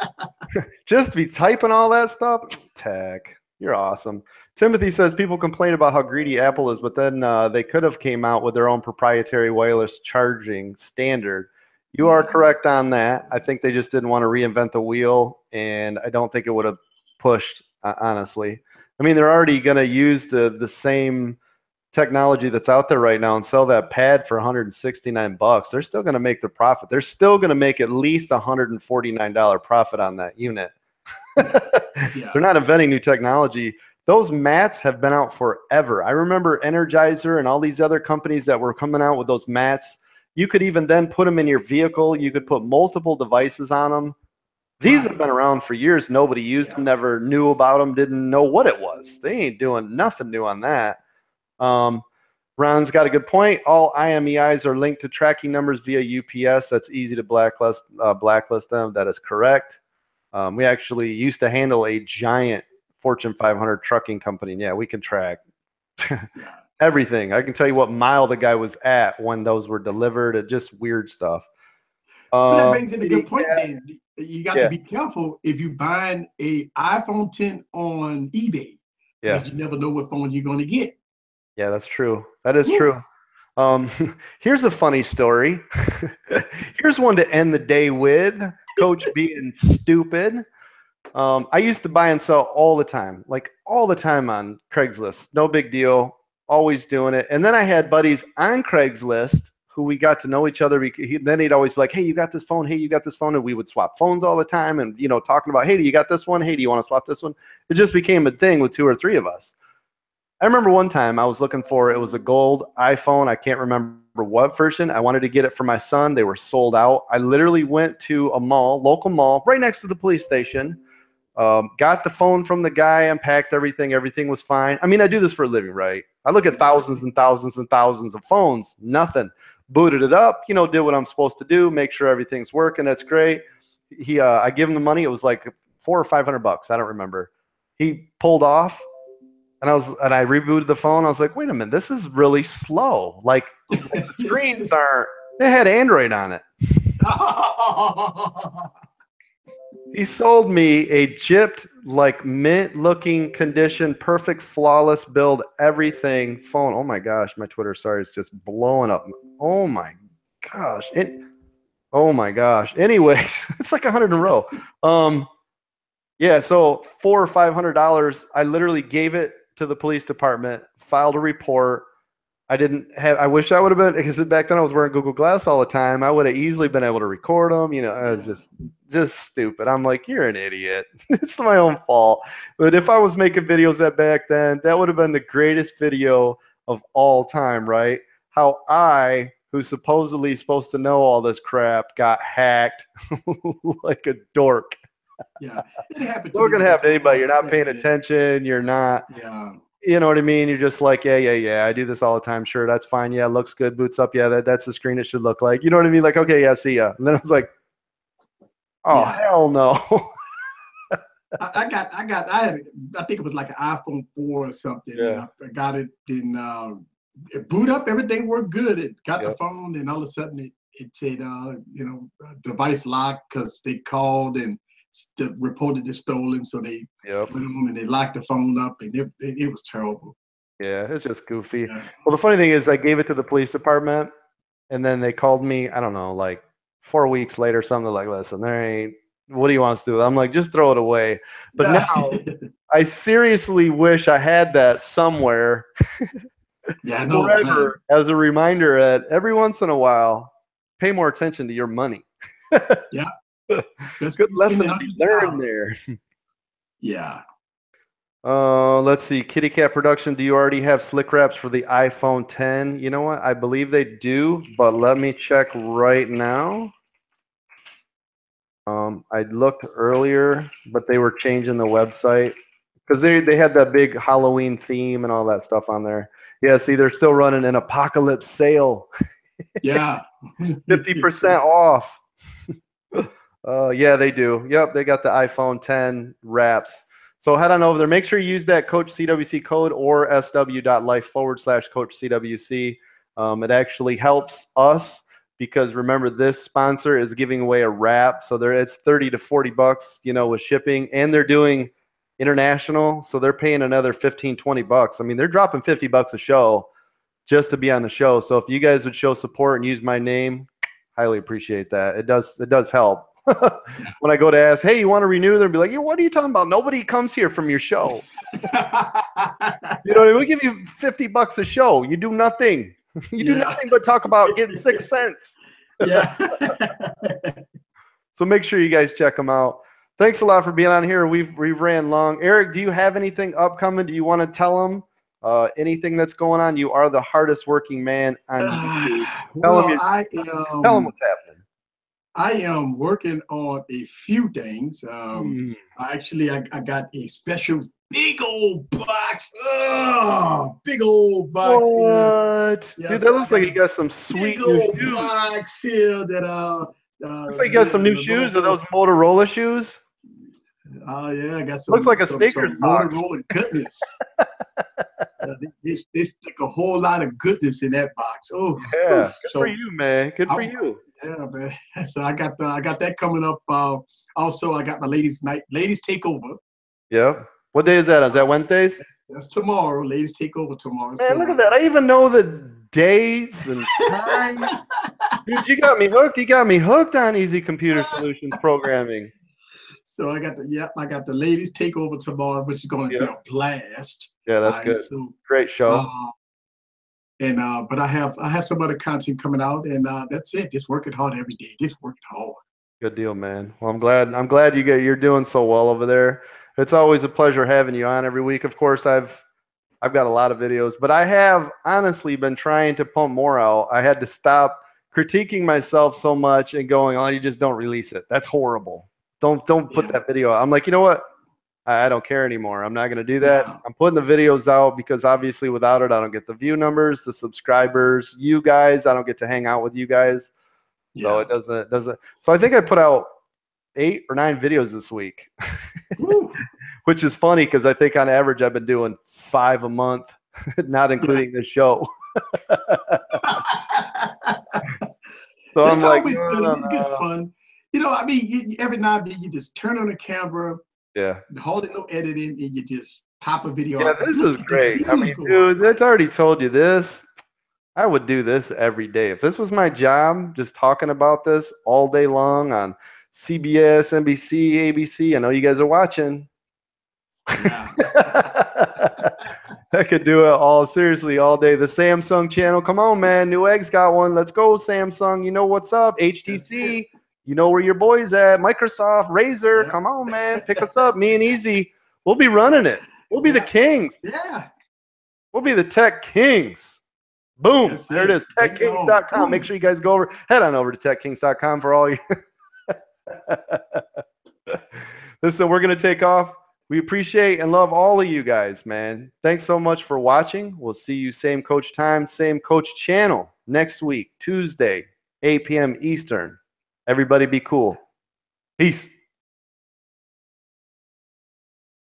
Just to be typing all that stuff. Tech, you're awesome. Timothy says people complain about how greedy Apple is, but then they could have came out with their own proprietary wireless charging standard. You are correct on that. I think they just didn't want to reinvent the wheel, and I don't think it would have pushed, honestly. I mean, they're already going to use the same technology that's out there right now and sell that pad for $169. They're still going to make the profit. They're still going to make at least $149 profit on that unit. Yeah. They're not inventing new technology. Those mats have been out forever. I remember Energizer and all these other companies that were coming out with those mats. You could even then put them in your vehicle. You could put multiple devices on them. These have been around for years. Nobody used them, never knew about them, didn't know what it was. They ain't doing nothing new on that. Ron's got a good point. All IMEIs are linked to tracking numbers via UPS. That's easy to blacklist them. That is correct. We actually used to handle a giant Fortune 500 trucking company. And yeah, we can track everything. I can tell you what mile the guy was at when those were delivered. It just weird stuff. But that brings in a good point. Then you got to be careful if you buying a iPhone 10 on eBay. Yeah, because you never know what phone you're going to get. Yeah, that's true. That is true. Here's a funny story. Here's one to end the day with. Coach being stupid. I used to buy and sell all the time, like all the time on Craigslist. No big deal. Always doing it. And then I had buddies on Craigslist who we got to know each other. Then he'd always be like, hey, you got this phone? Hey, you got this phone? And we would swap phones all the time and, talking about, hey, do you got this one? Hey, do you want to swap this one? It just became a thing with 2 or 3 of us. I remember one time I was looking for, it was a gold iPhone. I can't remember what version. I wanted to get it for my son. They were sold out. I literally went to a mall, local mall, right next to the police station. Got the phone from the guy, unpacked everything. Everything was fine. I mean, I do this for a living, right? I look at thousands and thousands and thousands of phones. Nothing. Booted it up, did what I'm supposed to do, make sure everything's working. That's great. I give him the money. It was like $400 or $500. I don't remember. He pulled off. And I rebooted the phone. I was like, wait a minute, this is really slow. Like the screens aren't. It had Android on it. He sold me a gypped, like mint-looking condition, perfect, flawless build, everything phone. Oh my gosh, my Twitter sorry is just blowing up. Oh my gosh. Oh my gosh. Anyways, it's like 100 in a row. Yeah, so $400 or $500. I literally gave it to the police department, filed a report. I didn't have. I wish I would have been, because back then I was wearing Google Glass all the time. I would have easily been able to record them. You know, I was just stupid. I'm like, you're an idiot. It's my own fault. But if I was making videos that back then, that would have been the greatest video of all time, right? How I, who's supposedly supposed to know all this crap, got hacked like a dork. Yeah, it happened to We're me gonna all have the time. anybody. You're not paying attention. You're not. Yeah. You know what I mean? You're just like, yeah. I do this all the time. Sure, that's fine. Yeah, looks good. Boots up. Yeah, that's the screen it should look like. You know what I mean? Like, okay, yeah, see ya. And then I was like, oh Yeah. hell no. I think it was like an iPhone 4 or something. Yeah. And I got it in it boot up, everything worked good. It got the Yep. phone, and all of a sudden it said device locked, because they called and reported it stolen. So they Yep. went on and they locked the phone up, and it was terrible. Yeah, it's just goofy. Yeah. Well, the funny thing is, I gave it to the police department, and then they called me. I don't know, like 4 weeks later, something. They're like, listen, there ain't. What do you want us to do? I'm like, just throw it away. But now, I seriously wish I had that somewhere. Yeah, I know. Forever as a reminder that every once in a while, pay more attention to your money. Yeah. Good lesson to be learned there. Yeah. Let's see. Kitty Cat Production, do you already have slick wraps for the iPhone 10? You know what? I believe they do, but let me check right now. I looked earlier, but they were changing the website because they had that big Halloween theme and all that stuff on there. Yeah, see, they're still running an Apocalypse sale. Yeah. 50% off. Yeah, they do. Yep, they got the iPhone 10 wraps. So head on over there. Make sure you use that CoachCWC code or sw.life/CoachCWC. It actually helps us because remember, this sponsor is giving away a wrap. So it's 30 to 40 bucks, with shipping, and they're doing international. So they're paying another 15, 20 bucks. I mean, they're dropping 50 bucks a show just to be on the show. So if you guys would show support and use my name, highly appreciate that. It does help. When I go to ask, hey, you want to renew? They'll be like, yeah, what are you talking about? Nobody comes here from your show. You know what I mean? We give you 50 bucks a show. You do nothing. You do nothing but talk about getting 6 cents. Yeah. So make sure you guys check them out. Thanks a lot for being on here. We've ran long. Eric, do you have anything upcoming? Do you want to tell them anything that's going on? You are the hardest working man on YouTube. Tell them what's happening. I am working on a few things. Actually, I got a special big old box. Big old box. What? Here. Dude, that looks like you got some sweet big new old shoes. box here that Looks like you got some new shoes. Are those Motorola shoes? Oh yeah, I got some. Looks like a Snickers box. Motorola goodness. They stick a whole lot of goodness in that box. Oh yeah, good for you, man. Good for you. Yeah, man. So I got that coming up. Also, I got my ladies' takeover. Yeah. What day is that? Is that Wednesdays? That's tomorrow. Ladies takeover tomorrow. Man, look at that. I even know the dates and times. Dude, you got me hooked. You got me hooked on Easy Computer Solutions programming. So I got the ladies takeover tomorrow, which is going to be a blast. Yeah, that's good. So, great show. But I have some other content coming out, and that's it. Just working hard every day. Just working hard. Good deal, man. Well, I'm glad you're doing so well over there. It's always a pleasure having you on every week. Of course, I've got a lot of videos, but I have honestly been trying to pump more out. I had to stop critiquing myself so much and going, oh, you just don't release it. That's horrible. Don't put that video out. I'm like, you know what? I don't care anymore. I'm not going to do that. Yeah. I'm putting the videos out because obviously without it, I don't get the view numbers, the subscribers, you guys. I don't get to hang out with you guys. Yeah. So it doesn't. So I think I put out 8 or 9 videos this week, which is funny because I think on average I've been doing 5 a month, not including the show. So It's I'm like, always no, good. no, It's good no. fun. You know, I mean, every now and then you just turn on the camera, Yeah. hardly no editing, and you just pop a video Yeah, out. this is Look at the great. I views mean, go up. dude, that's already told you this. I would do this every day. If this was my job, just talking about this all day long on CBS, NBC, ABC, I know you guys are watching. Yeah. I could do it all seriously all day. The Samsung channel, come on, man. Newegg's got one. Let's go, Samsung. You know what's up? That's it. HTC, you know where your boys at. Microsoft, Razer, Yeah. come on, man. Pick us up. Me and Easy. We'll be running it. We'll be the Yeah. kings. Yeah. We'll be the tech kings. Boom. That's There it it. is. Bring it home. TechKings.com. Make sure you guys go over. Head on over to TechKings.com for all your. Listen, we're going to take off. We appreciate and love all of you guys, man. Thanks so much for watching. We'll see you same coach time, same coach channel next week, Tuesday, 8 p.m. Eastern. Everybody be cool. Peace.